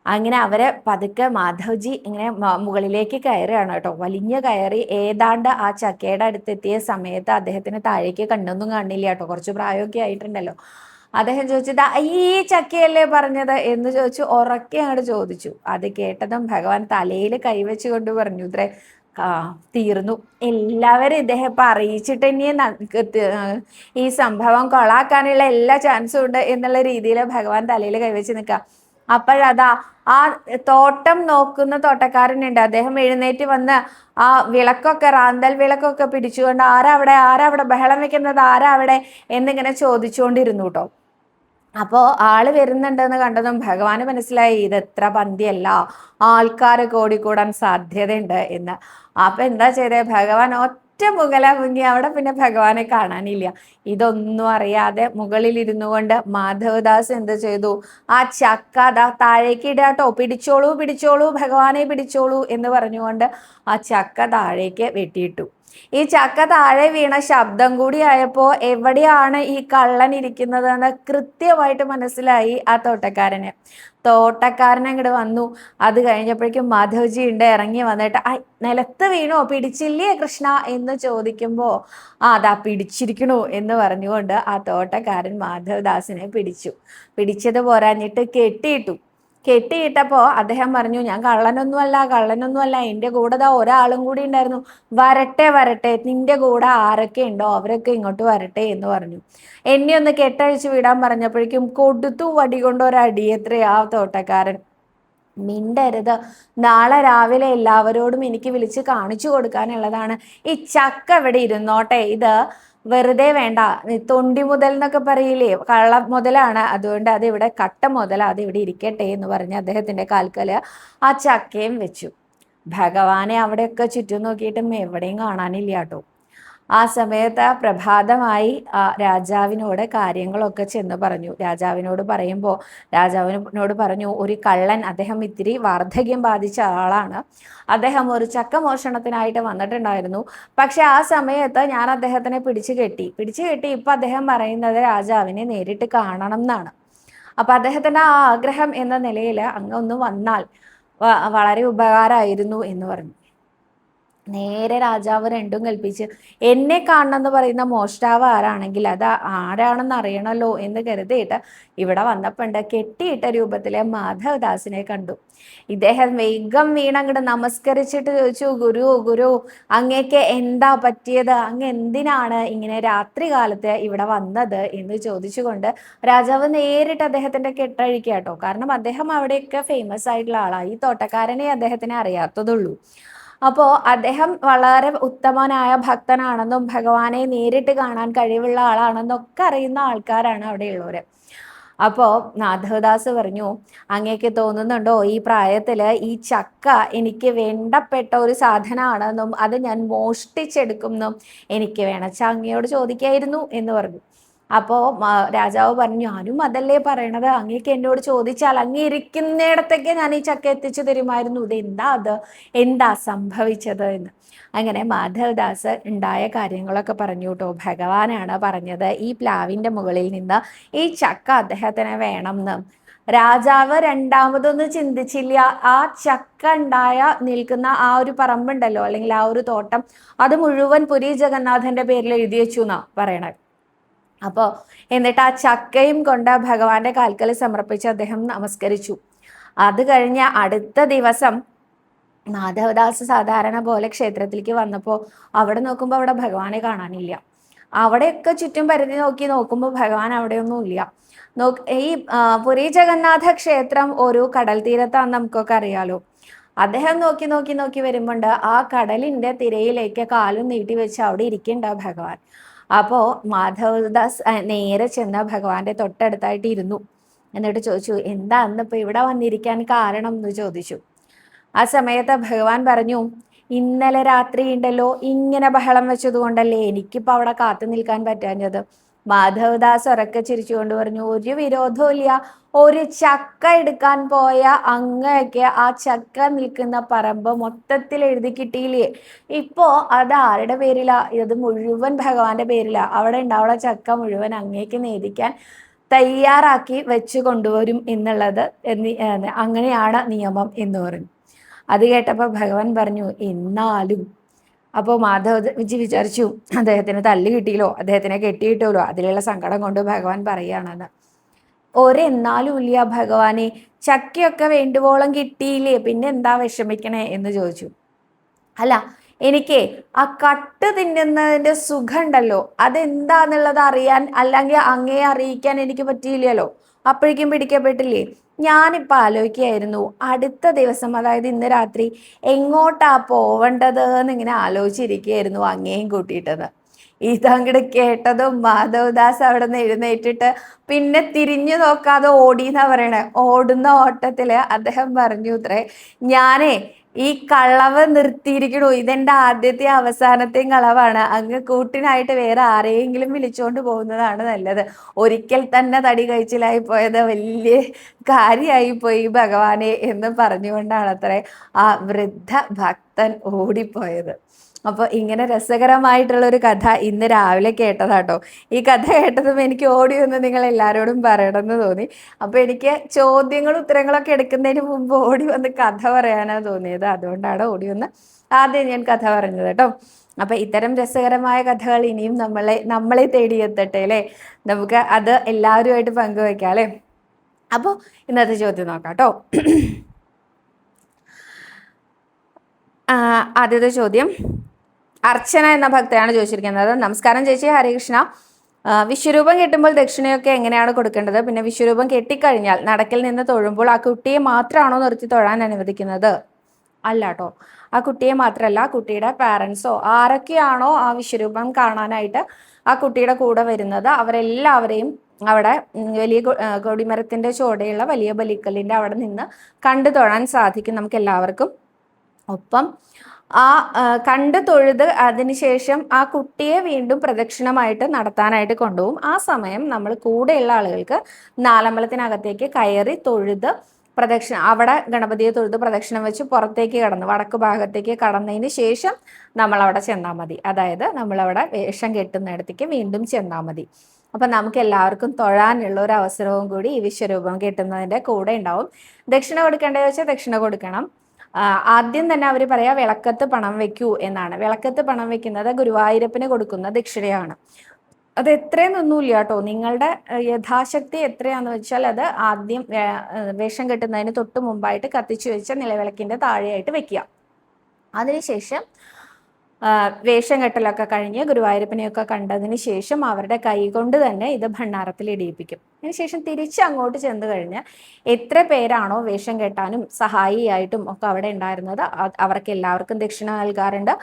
അങ്ങനെ അവരെ പതുക്കെ മാധവ്ജി ഇങ്ങനെ മുകളിലേക്ക് കയറുകയാണ് കേട്ടോ. വലിഞ്ഞ് കയറി ഏതാണ്ട് ആ ചക്കയുടെ അടുത്തെത്തിയ സമയത്ത് അദ്ദേഹത്തിന് താഴേക്ക് കണ്ണൊന്നും കാണില്ല കേട്ടോ, കുറച്ച് പ്രായമൊക്കെ ആയിട്ടുണ്ടല്ലോ. അദ്ദേഹം ചോദിച്ചത്, ഈ ചക്കയല്ലേ പറഞ്ഞത് എന്ന് ചോദിച്ചു, ഉറക്കെ അങ്ങോട്ട് ചോദിച്ചു. അത് കേട്ടതും ഭഗവാൻ തലയിൽ കൈവച്ച് കൊണ്ട് പറഞ്ഞു, ഇത്രേ തീർന്നു, എല്ലാവരും ഇദ്ദേഹം ഇപ്പം അറിയിച്ചിട്ട് ഇനി ഈ സംഭവം കൊളാക്കാനുള്ള എല്ലാ ചാൻസും ഉണ്ട് എന്നുള്ള രീതിയിൽ ഭഗവാൻ തലയിൽ കൈവച്ച് നിൽക്കാം. അപ്പോഴതാ ആ തോട്ടം നോക്കുന്ന തോട്ടക്കാരനുണ്ട്, അദ്ദേഹം എഴുന്നേറ്റ് വന്ന് ആ വിളക്കൊക്കെ, റാന്തൽ വിളക്കൊക്കെ പിടിച്ചുകൊണ്ട്, ആരാവിടെ ബഹളം വെക്കുന്നത്, ആരാവിടെ എന്നിങ്ങനെ ചോദിച്ചുകൊണ്ടിരുന്നു കേട്ടോ. അപ്പോൾ ആള് വരുന്നുണ്ടെന്ന് കണ്ടതും ഭഗവാന് മനസ്സിലായി ഇത് എത്ര പന്തിയല്ല, ആൾക്കാർ കൂടിക്കൂടാൻ സാധ്യതയുണ്ട് എന്ന്. അപ്പൊ എന്താ ചെയ്തേ, ഭഗവാൻ ഒറ്റ മുകല മുങ്ങി, അവിടെ പിന്നെ ഭഗവാനെ കാണാനില്ല. ഇതൊന്നും അറിയാതെ മുകളിൽ ഇരുന്നു കൊണ്ട് മാധവദാസ് എന്ത് ചെയ്തു, ആ ചക്ക താഴേക്ക് ഇടാട്ടോ, പിടിച്ചോളൂ പിടിച്ചോളൂ ഭഗവാനെ പിടിച്ചോളൂ എന്ന് പറഞ്ഞുകൊണ്ട് ആ ചക്ക താഴേക്ക് വെട്ടിയിട്ടു. ഈ ചക്ക താഴെ വീണ ശബ്ദം കൂടി ആയപ്പോൾ എവിടെയാണ് ഈ കള്ളൻ ഇരിക്കുന്നതെന്ന് കൃത്യമായിട്ട് മനസ്സിലായി ആ തോട്ടക്കാരന്. തോട്ടക്കാരൻ അങ്ങോട്ട് വന്നു. അത് കഴിഞ്ഞപ്പോഴേക്കും മാധവ്ജി ഉണ്ട് ഇറങ്ങി വന്നിട്ട്, നിലത്ത് വീണോ, പിടിച്ചില്ലേ കൃഷ്ണ എന്ന് ചോദിക്കുമ്പോൾ അതാ പിടിച്ചിരിക്കണു എന്ന് പറഞ്ഞുകൊണ്ട് ആ തോട്ടക്കാരൻ മാധവദാസിനെ പിടിച്ചത് പോരാഞ്ഞിട്ട് കെട്ടിയിട്ടപ്പോൾ അദ്ദേഹം പറഞ്ഞു, ഞാൻ കള്ളനൊന്നുമല്ല, എൻ്റെ കൂടെ ഒരാളും കൂടി ഉണ്ടായിരുന്നു, വരട്ടെ, നിന്റെ കൂടെ ആരൊക്കെ ഉണ്ടോ അവരൊക്കെ ഇങ്ങോട്ട് വരട്ടെ എന്ന് പറഞ്ഞു. എന്നെ ഒന്ന് കെട്ടഴിച്ച് വിടാൻ പറഞ്ഞപ്പോഴേക്കും കൊടുത്തു വടി കൊണ്ട് ഒരടിയത്രേ ആ തോട്ടക്കാരൻ. മിണ്ടരുത്, നാളെ രാവിലെ എല്ലാവരോടും എനിക്ക് വിളിച്ച് കാണിച്ചു കൊടുക്കാനുള്ളതാണ്. ഈ ചക്ക ഇവിടെ ഇരുന്നോട്ടെ, ഇത് വെറുതെ വേണ്ട, തൊണ്ടി മുതൽ എന്നൊക്കെ പറയില്ലേ, കള്ള മുതലാണ്, അതുകൊണ്ട് അത് ഇവിടെ കട്ട മുതൽ, അത് ഇവിടെ ഇരിക്കട്ടെ എന്ന് പറഞ്ഞ് അദ്ദേഹത്തിന്റെ കാൽക്കല് ആ ചക്കയും വെച്ചു. ഭഗവാനെ അവിടെയൊക്കെ ചുറ്റും നോക്കിയിട്ടും എവിടെയും കാണാനില്ല കേട്ടോ. ആ സമയത്ത് പ്രഭാതമായി രാജാവിനോട് കാര്യങ്ങളൊക്കെ ചെന്ന് പറഞ്ഞു. രാജാവിനോട് പറഞ്ഞു, ഒരു കള്ളൻ, അദ്ദേഹം ഇത്തിരി വാർദ്ധക്യം ബാധിച്ച ആളാണ്, അദ്ദേഹം ഒരു ചക്ക മോഷണത്തിനായിട്ട് വന്നിട്ടുണ്ടായിരുന്നു. പക്ഷെ ആ സമയത്ത് ഞാൻ അദ്ദേഹത്തിനെ പിടിച്ചു കെട്ടി ഇപ്പൊ അദ്ദേഹം പറയുന്നത് രാജാവിനെ നേരിട്ട് കാണണം എന്നാണ്. അപ്പൊ അദ്ദേഹത്തിന്റെ ആ ആഗ്രഹം എന്ന നിലയിൽ അങ്ങ് ഒന്ന് വന്നാൽ വളരെ ഉപകാരമായിരുന്നു എന്ന് പറഞ്ഞു. നേരെ രാജാവ് രണ്ടും കൽപ്പിച്ച്, എന്നെ കാണണമെന്ന് പറയുന്ന മോഷ്ടാവ് ആരാണെങ്കിൽ അത് ആരാണെന്ന് അറിയണല്ലോ എന്ന് കരുതിയിട്ട് ഇവിടെ വന്നപ്പോണ്ട് കെട്ടിയിട്ട രൂപത്തിലെ മാധവദാസിനെ കണ്ടു. ഇദ്ദേഹം വേഗം വീണങ്ങോട്ട് നമസ്കരിച്ചിട്ട് ചോദിച്ചു, ഗുരു അങ്ങേക്ക് എന്താ പറ്റിയത്, അങ്ങ് എന്തിനാണ് ഇങ്ങനെ രാത്രി കാലത്ത് ഇവിടെ വന്നത് എന്ന് ചോദിച്ചുകൊണ്ട് രാജാവ് നേരിട്ട് അദ്ദേഹത്തിന്റെ കെട്ടഴിക്കുക കേട്ടോ. കാരണം അദ്ദേഹം അവിടെയൊക്കെ ഫേമസ് ആയിട്ടുള്ള ആളാണ്, ഈ തോട്ടക്കാരനെ അദ്ദേഹത്തിനെ അറിയാത്തതുള്ളൂ. അപ്പോൾ അദ്ദേഹം വളരെ ഉത്തമനായ ഭക്തനാണെന്നും ഭഗവാനെ നേരിട്ട് കാണാൻ കഴിവുള്ള ആളാണെന്നും ഒക്കെ അറിയുന്ന ആൾക്കാരാണ് അവിടെയുള്ളവർ. അപ്പോൾ മാധവദാസ് പറഞ്ഞു, അങ്ങേക്ക് തോന്നുന്നുണ്ടോ ഈ പ്രായത്തില് ഈ ചക്ക എനിക്ക് വേണ്ടപ്പെട്ട ഒരു സാധനമാണെന്നും അത് ഞാൻ മോഷ്ടിച്ചെടുക്കുമെന്നും എനിക്ക് വേണച്ചാ അങ്ങയോട് ചോദിക്കായിരുന്നു എന്ന് പറഞ്ഞു. അപ്പോൾ രാജാവ് പറഞ്ഞു, ഞാനും അതല്ലേ പറയണത്, അങ്ങേക്ക് എന്നോട് ചോദിച്ചാൽ അങ്ങ് ഇരിക്കുന്നിടത്തേക്ക് ഞാൻ ഈ ചക്ക എത്തിച്ചു തരുമായിരുന്നു, എന്താ സംഭവിച്ചത് എന്ന്. അങ്ങനെ മാധവദാസ് ഉണ്ടായ കാര്യങ്ങളൊക്കെ പറഞ്ഞു കേട്ടോ. ഭഗവാനാണ് പറഞ്ഞത് ഈ പ്ലാവിൻ്റെ മുകളിൽ നിന്ന് ഈ ചക്ക അദ്ദേഹത്തിന് വേണം എന്ന്. രാജാവ് രണ്ടാമതൊന്നും ചിന്തിച്ചില്ല. ആ ചക്ക നിൽക്കുന്ന ആ ഒരു പറമ്പുണ്ടല്ലോ, അല്ലെങ്കിൽ ആ ഒരു തോട്ടം, അത് മുഴുവൻ പുരി ജഗന്നാഥന്റെ പേരിൽ എഴുതി വെച്ചു എന്നാ പറയണത്. അപ്പോൾ എന്നിട്ട് ആ ചക്കയും കൊണ്ട് ഭഗവാന്റെ കാൽക്കൽ സമർപ്പിച്ച് അദ്ദേഹം നമസ്കരിച്ചു. അത് കഴിഞ്ഞ അടുത്ത ദിവസം മാധവദാസ് സാധാരണ പോലെ ക്ഷേത്രത്തിലേക്ക് വന്നപ്പോൾ അവിടെ നോക്കുമ്പോൾ അവിടെ ഭഗവാനെ കാണാനില്ല. അവിടെയൊക്കെ ചുറ്റും പരിധി നോക്കുമ്പോൾ ഭഗവാൻ അവിടെയൊന്നും ഇല്ല. ഈ പുരി ജഗന്നാഥ ക്ഷേത്രം ഒരു കടൽ തീരത്താന്ന് നമുക്കൊക്കെ അറിയാലോ. അദ്ദേഹം നോക്കി വരുമ്പോണ്ട് ആ കടലിന്റെ തിരയിലേക്ക് കാലും നീട്ടി വെച്ച് അവിടെ ഇരിക്കണ്ട ഭഗവാൻ. അപ്പോൾ മാധവദാസ് നേരെ ചെന്ന ഭഗവാന്റെ തൊട്ടടുത്തായിട്ട് ഇരുന്നു. എന്നിട്ട് ചോദിച്ചു, എന്താ ഇന്നിപ്പോൾ ഇവിടെ വന്നിരിക്കാൻ കാരണം എന്ന് ചോദിച്ചു. ആ സമയത്ത് ഭഗവാൻ പറഞ്ഞു, ഇന്നലെ രാത്രി ഉണ്ടല്ലോ ഇങ്ങനെ ബഹളം വെച്ചത് കൊണ്ടല്ലേ എനിക്കിപ്പോൾ അവിടെ കാത്തു നിൽക്കാൻ പറ്റാഞ്ഞത്. മാധവദാസ് ഉറക്കെ ചിരിച്ചുകൊണ്ട് പറഞ്ഞു, ഒരു വിരോധവും ഇല്ല. ഒരു ചക്ക എടുക്കാൻ പോയ അങ്ങയൊക്കെ ആ ചക്ക നിൽക്കുന്ന പറമ്പ് മൊത്തത്തിൽ എഴുതി കിട്ടിയില്ലേ? ഇപ്പോ അത് ആരുടെ പേരിലാ? ഇത് മുഴുവൻ ഭഗവാന്റെ പേരിലാ. അവിടെ ഉണ്ടാവുള്ള ചക്ക മുഴുവൻ അങ്ങേക്ക് നേദിക്കാൻ തയ്യാറാക്കി വെച്ച് കൊണ്ടുവരും എന്നുള്ളത് അങ്ങനെയാണ് നിയമം എന്ന് പറഞ്ഞു. അത് കേട്ടപ്പോൾ ഭഗവാൻ പറഞ്ഞു, എന്നാലും. അപ്പോൾ മാധവജി വിചാരിച്ചു, അദ്ദേഹത്തിന് തല്ല് കിട്ടിയല്ലോ, അദ്ദേഹത്തിനെ കെട്ടിയിട്ടല്ലോ, അതിലുള്ള സങ്കടം കൊണ്ട് ഭഗവാൻ പറയുകയാണെന്ന്. ഒരെന്നാലും ഇല്ല ഭഗവാനെ, ചക്കയൊക്കെ വേണ്ടുവോളം കിട്ടിയില്ലേ, പിന്നെ എന്താ വിഷമിക്കണേ എന്ന് ചോദിച്ചു. അല്ല, എനിക്ക് ആ കട്ട് തിന്നുന്നതിൻ്റെ സുഖം ഉണ്ടല്ലോ, അതെന്താന്നുള്ളത് അറിയാൻ അല്ലെങ്കിൽ അങ്ങേ അറിയിക്കാൻ എനിക്ക് പറ്റിയില്ലല്ലോ. അപ്പോഴേക്കും പിടിക്കപ്പെട്ടില്ലേ. ഞാനിപ്പോൾ ആലോചിക്കുകയായിരുന്നു, അടുത്ത ദിവസം അതായത് ഇന്ന് രാത്രി എങ്ങോട്ടാ പോവേണ്ടത് എന്നിങ്ങനെ ആലോചിച്ചിരിക്കുകയായിരുന്നു അങ്ങേയും കൂട്ടിയിട്ടത്. ഇതങ്ങോട്ട് കേട്ടതും മാധവദാസ് അവിടെ നിന്ന് എഴുന്നേറ്റിട്ട് പിന്നെ തിരിഞ്ഞു നോക്കാതെ ഓടിയെന്നാ പറയണേ. ഓടുന്ന ഓട്ടത്തില് അദ്ദേഹം പറഞ്ഞു ഇത്രേ, ഞാനേ ഈ കളവ് നിർത്തിയിരിക്കണു, ഇതെന്റെ ആദ്യത്തെ അവസാനത്തെയും കളവാണ്. അങ്ങ് കൂട്ടിനായിട്ട് വേറെ ആരെയെങ്കിലും വിളിച്ചുകൊണ്ട് പോകുന്നതാണ് നല്ലത്. ഒരിക്കൽ തന്നെ തടി കഴിച്ചിലായി പോയത് വലിയ കാര്യമായി പോയി ഭഗവാനെ എന്ന് പറഞ്ഞുകൊണ്ടാണ് അത്രേ ആ വൃദ്ധ ഭക്തൻ ഓടിപ്പോയത്. അപ്പോൾ ഇങ്ങനെ രസകരമായിട്ടുള്ള ഒരു കഥ ഇന്ന് രാവിലെ കേട്ടതാട്ടോ. ഈ കഥ കേട്ടതും എനിക്ക് ഓടി വന്ന് നിങ്ങൾ എല്ലാവരോടും പറയണമെന്ന് തോന്നി. അപ്പോൾ എനിക്ക് ചോദ്യങ്ങളും ഉത്തരങ്ങളൊക്കെ എടുക്കുന്നതിന് മുമ്പ് ഓടി വന്ന് കഥ പറയാനാണ് തോന്നിയത്. അതുകൊണ്ടാണ് ഓടി വന്ന് ആദ്യം ഞാൻ കഥ പറഞ്ഞത് കേട്ടോ. അപ്പം ഇത്തരം രസകരമായ കഥകൾ ഇനിയും നമ്മളെ തേടിയെത്തട്ടെ അല്ലേ. നമുക്ക് അത് എല്ലാവരുമായിട്ട് പങ്കുവയ്ക്കാം അല്ലേ. അപ്പോൾ ഇന്നത്തെ ചോദ്യം നോക്കാം കേട്ടോ. ആദ്യത്തെ ചോദ്യം അർച്ചന എന്ന ഭക്തയാണ് ചോദിച്ചിരിക്കുന്നത്. നമസ്കാരം ചേച്ചി, ഹരികൃഷ്ണ. വിശ്വരൂപം കെട്ടുമ്പോൾ ദക്ഷിണയൊക്കെ എങ്ങനെയാണ് കൊടുക്കേണ്ടത്? പിന്നെ വിശ്വരൂപം കെട്ടിക്കഴിഞ്ഞാൽ നടക്കിൽ നിന്ന് തൊഴുമ്പോൾ ആ കുട്ടിയെ മാത്രമാണോ നിർത്തി തൊഴാൻ അനുവദിക്കുന്നത്? അല്ല കേട്ടോ, ആ കുട്ടിയെ മാത്രമല്ല, കുട്ടിയുടെ പാരൻസോ ആരൊക്കെയാണോ ആ വിശ്വരൂപം കാണാനായിട്ട് ആ കുട്ടിയുടെ കൂടെ വരുന്നത് അവരെല്ലാവരെയും അവിടെ വലിയ കൊടിമരത്തിൻ്റെ ചുവടെയുള്ള വലിയ ബലിക്കല്ലിൻ്റെ അവിടെ നിന്ന് കണ്ടു തൊഴാൻ സാധിക്കും നമുക്ക് എല്ലാവർക്കും. ഒപ്പം ആ കണ്ട് തൊഴുത് അതിനുശേഷം ആ കുട്ടിയെ വീണ്ടും പ്രദക്ഷിണമായിട്ട് നടത്താനായിട്ട് കൊണ്ടുപോകും. ആ സമയം നമ്മൾ കൂടെയുള്ള ആളുകൾക്ക് നാലമ്പലത്തിനകത്തേക്ക് കയറി തൊഴുത് അവിടെ ഗണപതിയെ തൊഴുത് പ്രദക്ഷിണം വെച്ച് പുറത്തേക്ക് കടന്ന് വടക്ക് ഭാഗത്തേക്ക് കടന്നതിന് ശേഷം നമ്മളവിടെ ചെന്നാൽ മതി. അതായത് നമ്മളവിടെ വേഷം കെട്ടുന്നിടത്തേക്ക് വീണ്ടും ചെന്നാൽ മതി. അപ്പം നമുക്ക് എല്ലാവർക്കും തൊഴാനുള്ള ഒരു അവസരവും കൂടി ഈ വിശ്വരൂപം കെട്ടുന്നതിൻ്റെ കൂടെ ഉണ്ടാവും. ദക്ഷിണ കൊടുക്കേണ്ടത് വെച്ചാൽ ദക്ഷിണ കൊടുക്കണം. ആദ്യം തന്നെ അവർ പറയാ വിളക്കത്ത് പണം വെക്കൂ എന്നാണ്. വിളക്കത്ത് പണം വെക്കുന്നത് ഗുരുവായൂരപ്പന് കൊടുക്കുന്ന ദക്ഷിണയാണ്. അത് എത്രയെന്നൊന്നുമില്ല കേട്ടോ, നിങ്ങളുടെ യഥാശക്തി എത്രയാന്ന് വെച്ചാൽ അത് ആദ്യം വേഷം കെട്ടുന്നതിന് തൊട്ട് മുമ്പായിട്ട് കത്തിച്ചു വെച്ച നിലവിളക്കിൻ്റെ താഴെയായിട്ട് വെക്കുക. അതിനുശേഷം വേഷം കെട്ടലൊക്കെ കഴിഞ്ഞ് ഗുരുവായൂരപ്പനെയൊക്കെ കണ്ടതിന് ശേഷം അവരുടെ കൈ കൊണ്ട് തന്നെ ഇത് ഭണ്ഡാരത്തിൽ ഇടിയിപ്പിക്കും. അതിനുശേഷം തിരിച്ച് അങ്ങോട്ട് ചെന്ന് കഴിഞ്ഞ് എത്ര പേരാണോ വേഷം കെട്ടാനും സഹായിയായിട്ടും ഒക്കെ അവിടെ ഉണ്ടായിരുന്നത് അവർക്ക് എല്ലാവർക്കും ദക്ഷിണ നൽകാറുണ്ട്.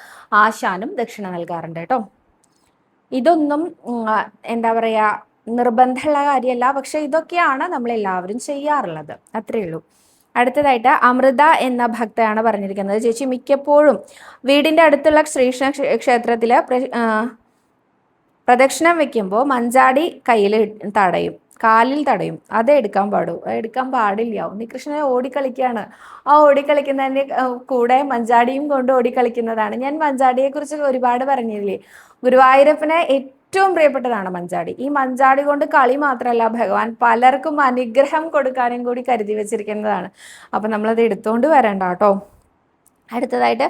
ആശാനും ദക്ഷിണ നൽകാറുണ്ട് കേട്ടോ. ഇതൊന്നും എന്താ പറയുക നിർബന്ധമുള്ള കാര്യമല്ല, പക്ഷെ ഇതൊക്കെയാണ് നമ്മളെല്ലാവരും ചെയ്യാറുള്ളത്, അത്രയേ ഉള്ളൂ. അടുത്തതായിട്ട് അമൃത എന്ന ഭക്തയാണ് പറഞ്ഞിരിക്കുന്നത്. ചേച്ചി, മിക്കപ്പോഴും വീടിൻ്റെ അടുത്തുള്ള ശ്രീകൃഷ്ണ ക്ഷേത്രത്തിൽ പ്രദക്ഷിണം വെക്കുമ്പോൾ മഞ്ചാടി കയ്യിൽ തടയും, കാലിൽ തടയും. അത് എടുക്കാൻ പാടില്ല. ഉണ്ണികൃഷ്ണനെ ഓടിക്കളിക്കുകയാണ്. ആ ഓടിക്കളിക്കുന്നതിൻ്റെ കൂടെ മഞ്ചാടിയും കൊണ്ട് ഓടിക്കളിക്കുന്നതാണ്. ഞാൻ മഞ്ചാടിയെക്കുറിച്ച് ഒരുപാട് പറഞ്ഞില്ലേ. ഗുരുവായൂരപ്പനെ ഏറ്റവും പ്രിയപ്പെട്ടതാണ് മഞ്ചാടി. ഈ മഞ്ചാടി കൊണ്ട് കളി മാത്രമല്ല, ഭഗവാൻ പലർക്കും അനുഗ്രഹം കൊടുക്കാനും കൂടി കരുതി വെച്ചിരിക്കുന്നതാണ്. അപ്പം നമ്മളത് എടുത്തുകൊണ്ട് വരണ്ട കേട്ടോ. അടുത്തതായിട്ട്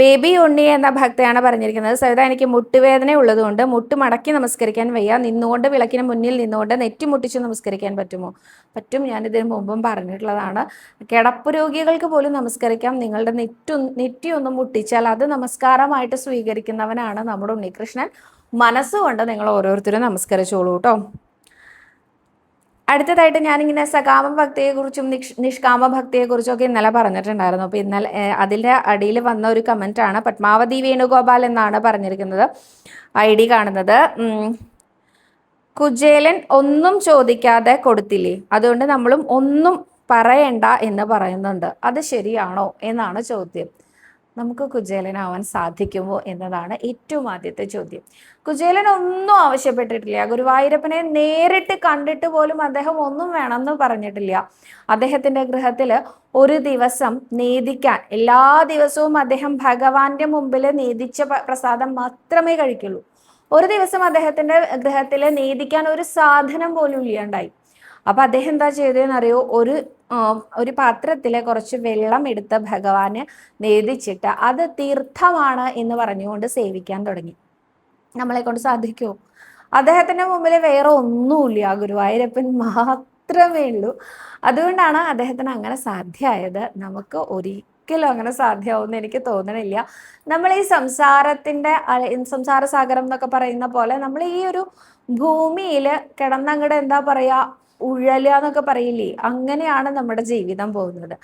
ബേബി ഉണ്ണി എന്ന ഭക്തയാണ് പറഞ്ഞിരിക്കുന്നത്. സവിത, എനിക്ക് മുട്ടുവേദന ഉള്ളതുകൊണ്ട് മുട്ട് മടക്കി നമസ്കരിക്കാൻ വയ്യ. നിന്നുകൊണ്ട് വിളക്കിന് മുന്നിൽ നിന്നുകൊണ്ട് നെറ്റി മുട്ടിച്ച് നമസ്കരിക്കാൻ പറ്റുമോ? പറ്റും. ഞാനിതിന് മുമ്പും പറഞ്ഞിട്ടുള്ളതാണ്. കിടപ്പ് രോഗികൾക്ക് പോലും നമസ്കരിക്കാം. നിങ്ങളുടെ നെറ്റി ഒന്നും മുട്ടിച്ചാൽ അത് നമസ്കാരമായിട്ട് സ്വീകരിക്കുന്നവനാണ് നമ്മുടെ ഉണ്ണികൃഷ്ണൻ. മനസ്സുകൊണ്ട് നിങ്ങൾ ഓരോരുത്തരും നമസ്കരിച്ചോളൂ കേട്ടോ. അടുത്തതായിട്ട് ഞാനിങ്ങനെ സകാമ ഭക്തിയെക്കുറിച്ചും നിഷ്കാമ ഭക്തിയെക്കുറിച്ചും ഒക്കെ ഇന്നലെ പറഞ്ഞിട്ടുണ്ടായിരുന്നു. അപ്പോൾ ഇന്നലെ അതിൻ്റെ അടിയിൽ വന്ന ഒരു കമൻറ്റാണ്. പത്മാവതി വേണുഗോപാൽ എന്നാണ് പറഞ്ഞിരിക്കുന്നത് ID കാണുന്നത്. കുചേലൻ ഒന്നും ചോദിക്കാതെ കൊടുത്തില്ലേ, അതുകൊണ്ട് നമ്മളും ഒന്നും പറയണ്ട എന്ന് പറയുന്നുണ്ട്. അത് ശരിയാണോ എന്നാണ് ചോദ്യം. നമുക്ക് കുചേലനാവാൻ സാധിക്കുമോ എന്നതാണ് ഏറ്റവും ആദ്യത്തെ ചോദ്യം. കുചേലൻ ഒന്നും ആവശ്യപ്പെട്ടിട്ടില്ല. ഗുരുവായൂരപ്പനെ നേരിട്ട് കണ്ടിട്ട് പോലും അദ്ദേഹം ഒന്നും വേണമെന്ന് പറഞ്ഞിട്ടില്ല. അദ്ദേഹത്തിന്റെ ഗൃഹത്തിൽ ഒരു ദിവസം നേദിക്കാൻ, എല്ലാ ദിവസവും അദ്ദേഹം ഭഗവാന്റെ മുമ്പിൽ നേദിച്ച പ്രസാദം മാത്രമേ കഴിക്കുള്ളൂ. ഒരു ദിവസം അദ്ദേഹത്തിന്റെ ഗൃഹത്തിൽ നേദിക്കാൻ ഒരു സാധനം പോലും ഇല്ലാണ്ടായി. അപ്പൊ അദ്ദേഹം എന്താ ചെയ്തതെന്നറിയോ, ഒരു പാത്രത്തിലെ കുറച്ച് വെള്ളം എടുത്ത് ഭഗവാന് നേദിച്ചിട്ട് അത് തീർത്ഥമാണ് എന്ന് പറഞ്ഞുകൊണ്ട് സേവിക്കാൻ തുടങ്ങി. നമ്മളെ കൊണ്ട് സാധിക്കുമോ? അദ്ദേഹത്തിന്റെ മുമ്പിൽ വേറെ ഒന്നുമില്ല, ഗുരുവായൂരപ്പൻ മാത്രമേ ഉള്ളൂ. അതുകൊണ്ടാണ് അദ്ദേഹത്തിന് അങ്ങനെ സാധ്യമായത്. നമുക്ക് ഒരിക്കലും അങ്ങനെ സാധ്യമാവുമെന്ന് എനിക്ക് തോന്നണില്ല. നമ്മൾ ഈ സംസാര സാഗരം എന്നൊക്കെ പറയുന്ന പോലെ നമ്മൾ ഈ ഒരു ഭൂമിയിൽ കിടന്നങ്ങടെ എന്താ പറയാ, ഉഴലുക എന്നൊക്കെ പറയില്ലേ, അങ്ങനെയാണ് നമ്മുടെ ജീവിതം പോകുന്നത്.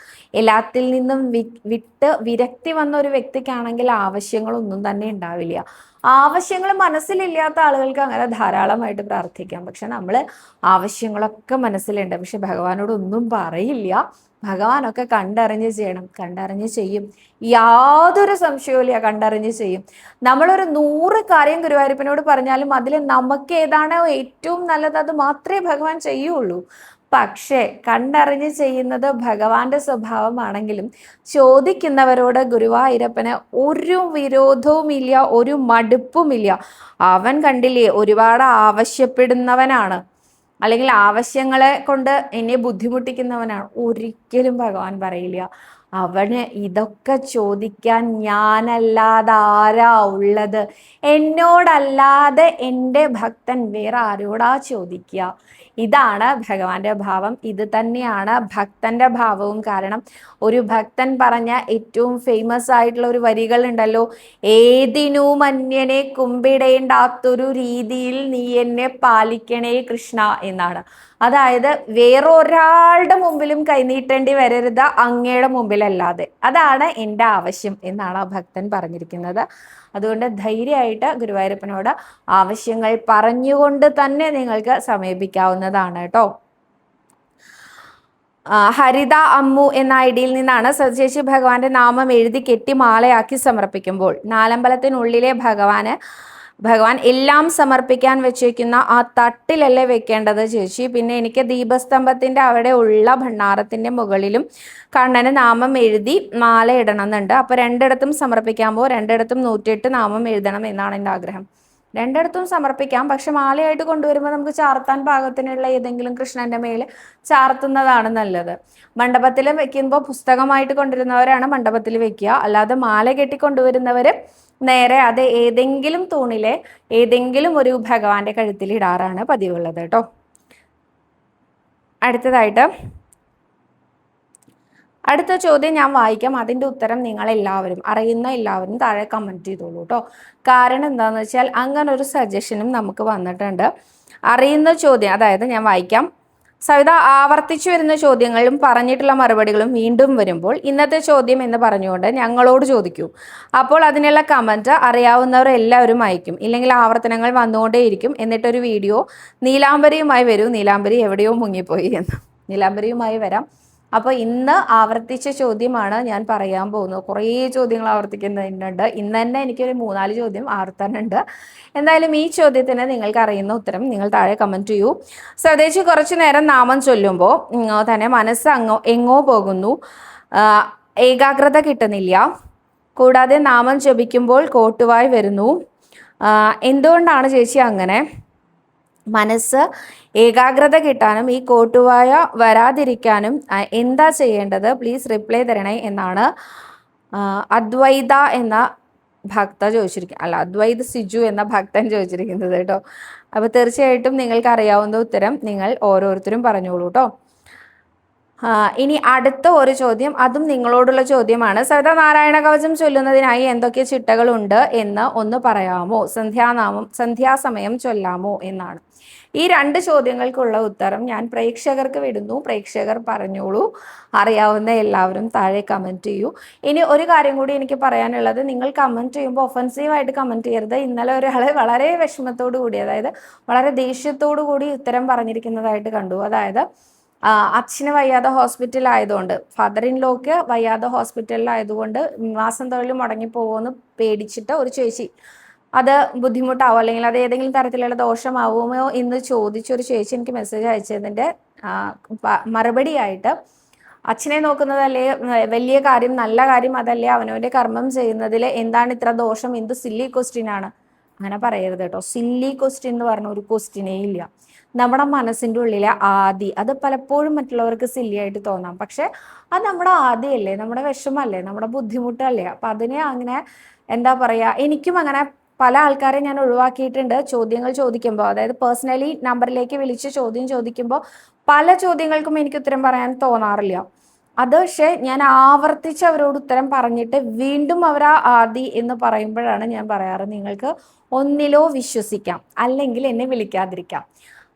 എല്ലാത്തിൽ നിന്നും വിട്ട് വിരക്തി വന്ന ഒരു വ്യക്തിക്കാണെങ്കിൽ ആവശ്യങ്ങളൊന്നും തന്നെ ഉണ്ടാവില്ല. ആവശ്യങ്ങൾ മനസ്സിലില്ലാത്ത ആളുകൾക്ക് അങ്ങനെ ധാരാളമായിട്ട് പ്രാർത്ഥിക്കാം. പക്ഷെ നമ്മൾ ആവശ്യങ്ങളൊക്കെ മനസ്സിലുണ്ട്, പക്ഷെ ഭഗവാനോട് ഒന്നും പറയില്ല. ഭഗവാനൊക്കെ കണ്ടറിഞ്ഞ് ചെയ്യണം, കണ്ടറിഞ്ഞ് ചെയ്യും, യാതൊരു സംശയവുമില്ല, കണ്ടറിഞ്ഞ് ചെയ്യും. നമ്മളൊരു 100 കാര്യം ഗുരുവായൂരപ്പനോട് പറഞ്ഞാലും അതിൽ നമുക്ക് ഏതാണോ ഏറ്റവും നല്ലത് അത് മാത്രമേ ഭഗവാൻ ചെയ്യുള്ളൂ. പക്ഷേ കണ്ടറിഞ്ഞ് ചെയ്യുന്നത് ഭഗവാന്റെ സ്വഭാവമാണെങ്കിലും ചോദിക്കുന്നവരോട് ഗുരുവായൂരപ്പന് ഒരു വിരോധവുമില്ല, ഒരു മടുപ്പുമില്ല. അവൻ കണ്ടില്ലേ, ഒരുപാട് ആവശ്യപ്പെടുന്നവനാണ്, അല്ലെങ്കിൽ ആവശ്യങ്ങളെ കൊണ്ട് എന്നെ ബുദ്ധിമുട്ടിക്കുന്നവനാണ്. ഒരിക്കലും ഭഗവാൻ പറയില്ല, അവന് ഇതൊക്കെ ചോദിക്കാൻ ഞാനല്ലാതെ ആരാ ഉള്ളത്, എന്നോടല്ലാതെ എൻ്റെ ഭക്തൻ വേറെ ആരോടാ ചോദിക്കുക. ഇതാണ് ഭഗവാന്റെ ഭാവം. ഇത് തന്നെയാണ് ഭക്തന്റെ ഭാവവും. കാരണം ഒരു ഭക്തൻ പറഞ്ഞ ഏറ്റവും ഫേമസ് ആയിട്ടുള്ള ഒരു വരികൾ ഉണ്ടല്ലോ, ഏതിനും അന്യനെ കുമ്പിടേണ്ടാത്തൊരു രീതിയിൽ നീ എന്നെ പാലിക്കണേ കൃഷ്ണ എന്നാണ്. അതായത് വേറൊരാളുടെ മുമ്പിലും കൈനീട്ടേണ്ടി വരരുത്, അങ്ങയുടെ മുമ്പിലല്ലാതെ. അതാണ് എൻ്റെ ആവശ്യം എന്നാണ് ആ ഭക്തൻ പറഞ്ഞിരിക്കുന്നത്. അതുകൊണ്ട് ധൈര്യമായിട്ട് ഗുരുവായൂരപ്പനോട് ആവശ്യങ്ങൾ പറഞ്ഞുകൊണ്ട് തന്നെ നിങ്ങൾക്ക് സമീപിക്കാവുന്നതാണ് കേട്ടോ. ഹരിത അമ്മു എന്ന ഐഡിയിൽ നിന്നാണ്. ചേച്ചി, ഭഗവാന്റെ നാമം എഴുതി കെട്ടി മാലയാക്കി സമർപ്പിക്കുമ്പോൾ നാലമ്പലത്തിനുള്ളിലെ ഭഗവാൻ എല്ലാം സമർപ്പിക്കാൻ വെച്ചേക്കുന്ന ആ തട്ടിലല്ലേ വെക്കേണ്ടത് ചേച്ചി? പിന്നെ എനിക്ക് ദീപസ്തംഭത്തിന്റെ അവിടെ ഉള്ള ഭണ്ഡാരത്തിന്റെ മുകളിലും കണ്ണന് നാമം എഴുതി മാല ഇടണമെന്നുണ്ട്. അപ്പൊ രണ്ടിടത്തും സമർപ്പിക്കുമ്പോൾ രണ്ടിടത്തും 108 നാമം എഴുതണം എന്നാണ് എൻ്റെ ആഗ്രഹം. രണ്ടിടത്തും സമർപ്പിക്കാം, പക്ഷെ മാലയായിട്ട് കൊണ്ടുവരുമ്പോൾ നമുക്ക് ചാർത്താൻ പാകത്തിനുള്ള ഏതെങ്കിലും കൃഷ്ണന്റെ മേൽ ചാർത്തുന്നതാണ് നല്ലത്. മണ്ഡപത്തിൽ വെക്കുമ്പോൾ പുസ്തകമായിട്ട് കൊണ്ടുവരുന്നവരാണ് മണ്ഡപത്തിൽ വെക്കുക. അല്ലാതെ മാല കെട്ടി കൊണ്ടുവരുന്നവർ നേരെ അത് ഏതെങ്കിലും തൂണിലെ ഏതെങ്കിലും ഒരു ഭഗവാന്റെ കഴുത്തിൽ ഇടാറാണ് പതിവുള്ളത് കേട്ടോ. അടുത്ത ചോദ്യം ഞാൻ വായിക്കാം. അതിൻ്റെ ഉത്തരം നിങ്ങൾ അറിയുന്ന എല്ലാവരും താഴെ കമൻറ്റ് ചെയ്തോളൂ കേട്ടോ. കാരണം എന്താണെന്ന് വെച്ചാൽ അങ്ങനെ ഒരു സജഷനും നമുക്ക് വന്നിട്ടുണ്ട്. അറിയുന്ന ചോദ്യം, അതായത് ഞാൻ വായിക്കാം. സവിത, ആവർത്തിച്ചു വരുന്ന ചോദ്യങ്ങളും പറഞ്ഞിട്ടുള്ള മറുപടികളും വീണ്ടും വരുമ്പോൾ ഇന്നത്തെ ചോദ്യം എന്ന് പറഞ്ഞുകൊണ്ട് ഞങ്ങളോട് ചോദിക്കൂ. അപ്പോൾ അതിനുള്ള കമൻറ്റ് അറിയാവുന്നവർ എല്ലാവരും അയക്കും. ഇല്ലെങ്കിൽ ആവർത്തനങ്ങൾ വന്നുകൊണ്ടേയിരിക്കും. എന്നിട്ടൊരു വീഡിയോ നീലാംബരിയുമായി വരൂ, നീലാംബരി എവിടെയോ മുങ്ങിപ്പോയി എന്ന്. നീലാംബരിയുമായി വരാം. അപ്പോൾ ഇന്ന് ആവർത്തിച്ച ചോദ്യമാണ് ഞാൻ പറയാൻ പോകുന്നത്. കുറേ ചോദ്യങ്ങൾ ആവർത്തിക്കുന്നുണ്ട്. ഇന്ന് തന്നെ എനിക്കൊരു 3-4 ചോദ്യം ആവർത്താനുണ്ട്. എന്തായാലും ഈ ചോദ്യത്തിന് നിങ്ങൾക്ക് അറിയുന്ന ഉത്തരം നിങ്ങൾ താഴെ കമൻറ്റ് ചെയ്യൂ. സ്വദേശി കുറച്ചു നേരം നാമം ചൊല്ലുമ്പോൾ തന്നെ മനസ്സ് എങ്ങോ പോകുന്നു, ഏകാഗ്രത കിട്ടുന്നില്ല. കൂടാതെ നാമം ജപിക്കുമ്പോൾ കോട്ടുവായി വരുന്നു. എന്തുകൊണ്ടാണ് ചേച്ചി അങ്ങനെ? മനസ്സ് ഏകാഗ്രത കിട്ടാനും ഈ കോട്ടുവായ വരാതിരിക്കാനും എന്താ ചെയ്യേണ്ടത്? പ്ലീസ് റിപ്ലൈ തരണേ എന്നാണ് അദ്വൈത എന്ന ഭക്ത ചോദിച്ചിരിക്കുന്നത്. അല്ല, അദ്വൈത് സിജു എന്ന ഭക്തൻ ചോദിച്ചിരിക്കുന്നത് കേട്ടോ. അപ്പോൾ തീർച്ചയായിട്ടും നിങ്ങൾക്ക് അറിയാവുന്ന ഉത്തരം നിങ്ങൾ ഓരോരുത്തരും പറഞ്ഞോളൂ കേട്ടോ. ഇനി അടുത്ത ഒരു ചോദ്യം, അതും നിങ്ങളോടുള്ള ചോദ്യമാണ്. സവിത, നാരായണ കവചം ചൊല്ലുന്നതിനായി എന്തൊക്കെ ചിട്ടകളുണ്ട് എന്ന് ഒന്ന് പറയാമോ? സന്ധ്യാസമയം ചൊല്ലാമോ എന്നാണ്. ഈ രണ്ട് ചോദ്യങ്ങൾക്കുള്ള ഉത്തരം ഞാൻ പ്രേക്ഷകർക്ക് വിടുന്നു. പ്രേക്ഷകർ പറഞ്ഞോളൂ. അറിയാവുന്ന എല്ലാവരും താഴെ കമൻറ്റ് ചെയ്യൂ. ഇനി ഒരു കാര്യം കൂടി എനിക്ക് പറയാനുള്ളത്, നിങ്ങൾ കമൻറ്റ് ചെയ്യുമ്പോൾ ഒഫൻസീവായിട്ട് കമൻറ്റ് ചെയ്യരുത്. ഇന്നലെ ഒരാൾ വളരെ വിഷമത്തോടു കൂടി, അതായത് വളരെ ദേഷ്യത്തോടു കൂടി ഉത്തരം പറഞ്ഞിരിക്കുന്നതായിട്ട് കണ്ടു. അതായത് അച്ഛന് വയ്യാതെ ഹോസ്പിറ്റലായതുകൊണ്ട്, ഫാദർ ഇൻ ലോക്ക് വയ്യാതെ ഹോസ്പിറ്റലിലായതുകൊണ്ട് മാസം തൊഴിൽ മുടങ്ങിപ്പോകുമെന്ന് പേടിച്ചിട്ട് ഒരു ചേച്ചി, അത് ബുദ്ധിമുട്ടാവോ അല്ലെങ്കിൽ അത് ഏതെങ്കിലും തരത്തിലുള്ള ദോഷമാവുമോ എന്ന് ചോദിച്ചൊരു ചേച്ചി എനിക്ക് മെസ്സേജ് അയച്ചതിൻ്റെ മറുപടിയായിട്ട്, അച്ഛനെ നോക്കുന്നതല്ലേ വലിയ കാര്യം, നല്ല കാര്യം, അതല്ലേ അവനവൻ്റെ കർമ്മം ചെയ്യുന്നതിൽ എന്താണ് ഇത്ര ദോഷം, എന്ത് സില്ലി ക്വസ്റ്റ്യൻ ആണ്. അങ്ങനെ പറയരുത് കേട്ടോ. സില്ലി ക്വസ്റ്റ്യൻ എന്ന് പറഞ്ഞ ഒരു ക്വസ്റ്റ്യനേ ഇല്ല. നമ്മുടെ മനസ്സിൻ്റെ ഉള്ളിലെ ആദി, അത് പലപ്പോഴും മറ്റുള്ളവർക്ക് സില്ലി ആയിട്ട് തോന്നാം, പക്ഷെ അത് നമ്മുടെ ആദിയല്ലേ, നമ്മുടെ വിഷമല്ലേ, നമ്മുടെ ബുദ്ധിമുട്ടല്ലേ. അപ്പം അതിനെ അങ്ങനെ എന്താ പറയുക, എനിക്കും അങ്ങനെ പല ആൾക്കാരെ ഞാൻ ഒഴിവാക്കിയിട്ടുണ്ട് ചോദ്യങ്ങൾ ചോദിക്കുമ്പോൾ. അതായത് പേഴ്സണലി നമ്പറിലേക്ക് വിളിച്ച് ചോദ്യം ചോദിക്കുമ്പോൾ പല ചോദ്യങ്ങൾക്കും എനിക്ക് ഉത്തരം പറയാൻ തോന്നാറില്ല. അത് പക്ഷേ ഞാൻ ആവർത്തിച്ച് അവരോട് ഉത്തരം പറഞ്ഞിട്ട് വീണ്ടും അവർ ആദി എന്ന് പറയുമ്പോഴാണ് ഞാൻ പറയാറ്, നിങ്ങൾക്ക് ഒന്നിലോ വിശ്വസിക്കാം അല്ലെങ്കിൽ എന്നെ വിളിക്കാതിരിക്കാം.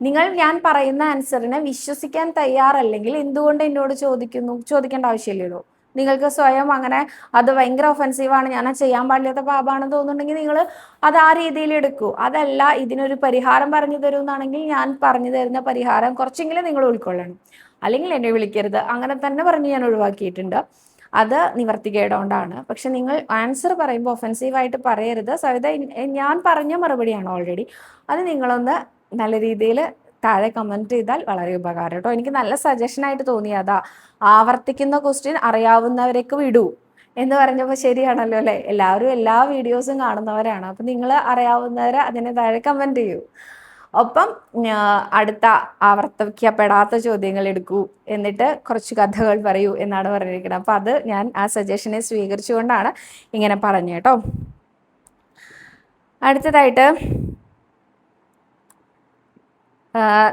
നിങ്ങൾ ഞാൻ പറയുന്ന ആൻസറിനെ വിശ്വസിക്കാൻ തയ്യാറല്ലെങ്കിൽ എന്തുകൊണ്ട് എന്നോട് ചോദിക്കേണ്ട ആവശ്യമില്ലല്ലോ. നിങ്ങൾക്ക് സ്വയം അങ്ങനെ അത് ഭയങ്കര ഒഫൻസീവാണ്, ഞാൻ ചെയ്യാൻ പാടില്ലാത്ത പാപമാണെന്ന് തോന്നുന്നുണ്ടെങ്കിൽ നിങ്ങൾ അത് ആ രീതിയിൽ എടുക്കൂ. അതല്ല ഇതിനൊരു പരിഹാരം പറഞ്ഞു തരുമെന്നാണെങ്കിൽ ഞാൻ പറഞ്ഞു തരുന്ന പരിഹാരം കുറച്ചെങ്കിലും നിങ്ങൾ ഉൾക്കൊള്ളണം. അല്ലെങ്കിൽ എന്നെ വിളിക്കരുത്, അങ്ങനെ തന്നെ പറഞ്ഞ് ഞാൻ ഒഴിവാക്കിയിട്ടുണ്ട്. അത് നിവർത്തിക്കേടോണ്ടാണ്. പക്ഷെ നിങ്ങൾ ആൻസർ പറയുമ്പോൾ ഒഫൻസീവായിട്ട് പറയരുത്. സവിത, ഞാൻ പറഞ്ഞ മറുപടിയാണ് ഓൾറെഡി, അത് നിങ്ങളൊന്ന് നല്ല രീതിയിൽ താഴെ കമൻറ്റ് ചെയ്താൽ വളരെ ഉപകാരം കേട്ടോ. എനിക്ക് നല്ല സജഷനായിട്ട് തോന്നിയതാ. ആവർത്തിക്കുന്ന ക്വസ്റ്റ്യൻ അറിയാവുന്നവരേക്ക് വിടൂ എന്ന് പറഞ്ഞപ്പോൾ ശരിയാണല്ലോ അല്ലേ. എല്ലാവരും എല്ലാ വീഡിയോസും കാണുന്നവരാണ്. അപ്പം നിങ്ങൾ അറിയാവുന്നവർ അതിന് താഴെ കമൻറ്റ് ചെയ്യൂ. ഒപ്പം അടുത്ത ആവർത്തിക്കപ്പെടാത്ത ചോദ്യങ്ങൾ എടുക്കൂ, എന്നിട്ട് കുറച്ച് കഥകൾ പറയൂ എന്നാണ് പറഞ്ഞിരിക്കുന്നത്. അപ്പം അത് ഞാൻ ആ സജഷനെ സ്വീകരിച്ചുകൊണ്ടാണ് ഇങ്ങനെ പറഞ്ഞു കേട്ടോ. അടുത്തതായിട്ട്,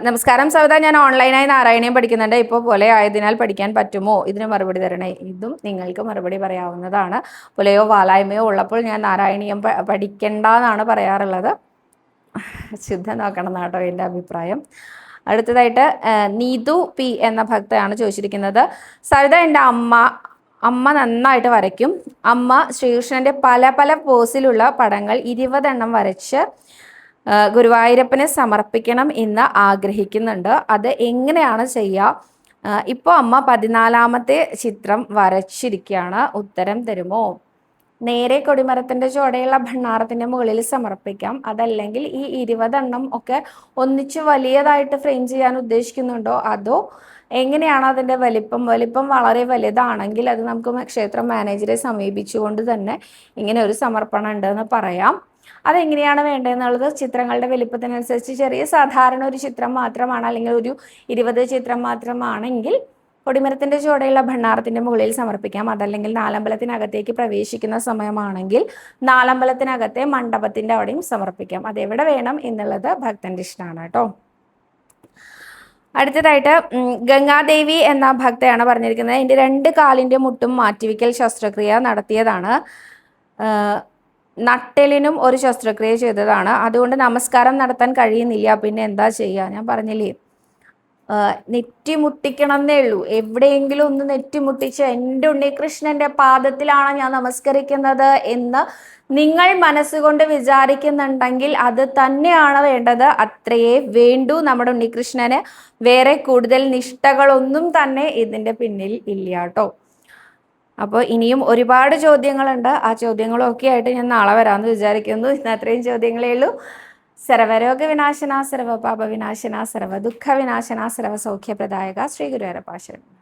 നമസ്കാരം സവിത, ഞാൻ ഓൺലൈനായി നാരായണീയം പഠിക്കുന്നുണ്ട്. ഇപ്പോൾ പോലെ ആയതിനാൽ പഠിക്കാൻ പറ്റുമോ? ഇതിന് മറുപടി തരണേ. ഇതും നിങ്ങൾക്ക് മറുപടി പറയാവുന്നതാണ്. പുലയോ വാലായ്മയോ ഉള്ളപ്പോൾ ഞാൻ നാരായണീയം പഠിക്കണ്ടെന്നാണ് പറയാറുള്ളത്. ശുദ്ധം നോക്കണം എന്നാട്ടോ എൻ്റെ അഭിപ്രായം. അടുത്തതായിട്ട് നീതു പി എന്ന ഭക്തയാണ് ചോദിച്ചിരിക്കുന്നത്. സവിത, എൻ്റെ അമ്മ നന്നായിട്ട് വരയ്ക്കും. അമ്മ ശ്രീകൃഷ്ണൻ്റെ പല പല പോസിലുള്ള പടങ്ങൾ 20 എണ്ണം വരച്ച് ഗുരുവായൂരപ്പനെ സമർപ്പിക്കണം എന്ന് ആഗ്രഹിക്കുന്നുണ്ട്. അത് എങ്ങനെയാണ് ചെയ്യുക? ഇപ്പോൾ അമ്മ 14ാമത്തെ ചിത്രം വരച്ചിരിക്കുകയാണ്. ഉത്തരം തരുമോ? നേരെ കൊടിമരത്തിൻ്റെ ചുവടെയുള്ള ഭണ്ണാരത്തിൻ്റെ മുകളിൽ സമർപ്പിക്കാം. അതല്ലെങ്കിൽ ഈ 20 എണ്ണം ഒക്കെ ഒന്നിച്ച് വലിയതായിട്ട് ഫ്രെയിം ചെയ്യാൻ ഉദ്ദേശിക്കുന്നുണ്ടോ? അതോ എങ്ങനെയാണ് അതിൻ്റെ വലിപ്പം വളരെ വലുതാണെങ്കിൽ അത് നമുക്ക് ക്ഷേത്ര മാനേജറെ സമീപിച്ചുകൊണ്ട് തന്നെ ഇങ്ങനെ ഒരു സമർപ്പണം ഉണ്ടെന്ന് പറയാം. അതെങ്ങനെയാണ് വേണ്ടതെന്നുള്ളത് ചിത്രങ്ങളുടെ വലിപ്പത്തിനനുസരിച്ച് ചെറിയ സാധാരണ ഒരു ചിത്രം മാത്രമാണ്, അല്ലെങ്കിൽ ഒരു 20 ചിത്രം മാത്രമാണെങ്കിൽ കൊടിമരത്തിൻ്റെ ചുവടെയുള്ള ഭണ്ണാരത്തിൻ്റെ മുകളിൽ സമർപ്പിക്കാം. അതല്ലെങ്കിൽ നാലമ്പലത്തിനകത്തേക്ക് പ്രവേശിക്കുന്ന സമയമാണെങ്കിൽ നാലമ്പലത്തിനകത്തെ മണ്ഡപത്തിൻ്റെ അവിടെയും സമർപ്പിക്കാം. അതെവിടെ വേണം എന്നുള്ളത് ഭക്തൻ്റെ ഇഷ്ടമാണ് കേട്ടോ. അടുത്തതായിട്ട് ഗംഗാദേവി എന്ന ഭക്തയാണ് പറഞ്ഞിരിക്കുന്നത്. എൻ്റെ 2 കാലിൻ്റെ മുട്ടും മാറ്റിവെക്കൽ ശസ്ത്രക്രിയ നടത്തിയതാണ്. നട്ടെല്ലിനും ഒരു ശസ്ത്രക്രിയ ചെയ്തതാണ്. അതുകൊണ്ട് നമസ്കാരം നടത്താൻ കഴിയുന്നില്ല. പിന്നെ എന്താ ചെയ്യുക? ഞാൻ പറഞ്ഞില്ലേ, നെറ്റി മുട്ടിക്കണം എന്നേ ഉള്ളൂ. എവിടെയെങ്കിലും ഒന്ന് നെറ്റി മുട്ടിച്ച് എൻ്റെ ഉണ്ണികൃഷ്ണൻ്റെ പാദത്തിലാണ് ഞാൻ നമസ്കരിക്കുന്നത് എന്ന് നിങ്ങൾ മനസ്സുകൊണ്ട് വിചാരിക്കുന്നുണ്ടെങ്കിൽ അത് തന്നെയാണ് വേണ്ടത്. അത്രയേ വേണ്ടൂ. നമ്മുടെ ഉണ്ണികൃഷ്ണന് വേറെ കൂടുതൽ നിഷ്ഠകളൊന്നും തന്നെ ഇതിൻ്റെ പിന്നിൽ ഇല്ല കേട്ടോ. അപ്പോൾ ഇനിയും ഒരുപാട് ചോദ്യങ്ങളുണ്ട്. ആ ചോദ്യങ്ങളൊക്കെ ആയിട്ട് ഞാൻ നാളെ വരാമെന്ന് വിചാരിക്കുന്നു. ഇന്ന് അത്രയും ചോദ്യങ്ങളേ ഉള്ളൂ. സർവരോഗ വിനാശന, സർവപാപ വിനാശന, സർവദുഃഖ വിനാശന, സർവസൗഖ്യപ്രദായക ശ്രീ ഗുരുവായൂരപ്പ ശരണം.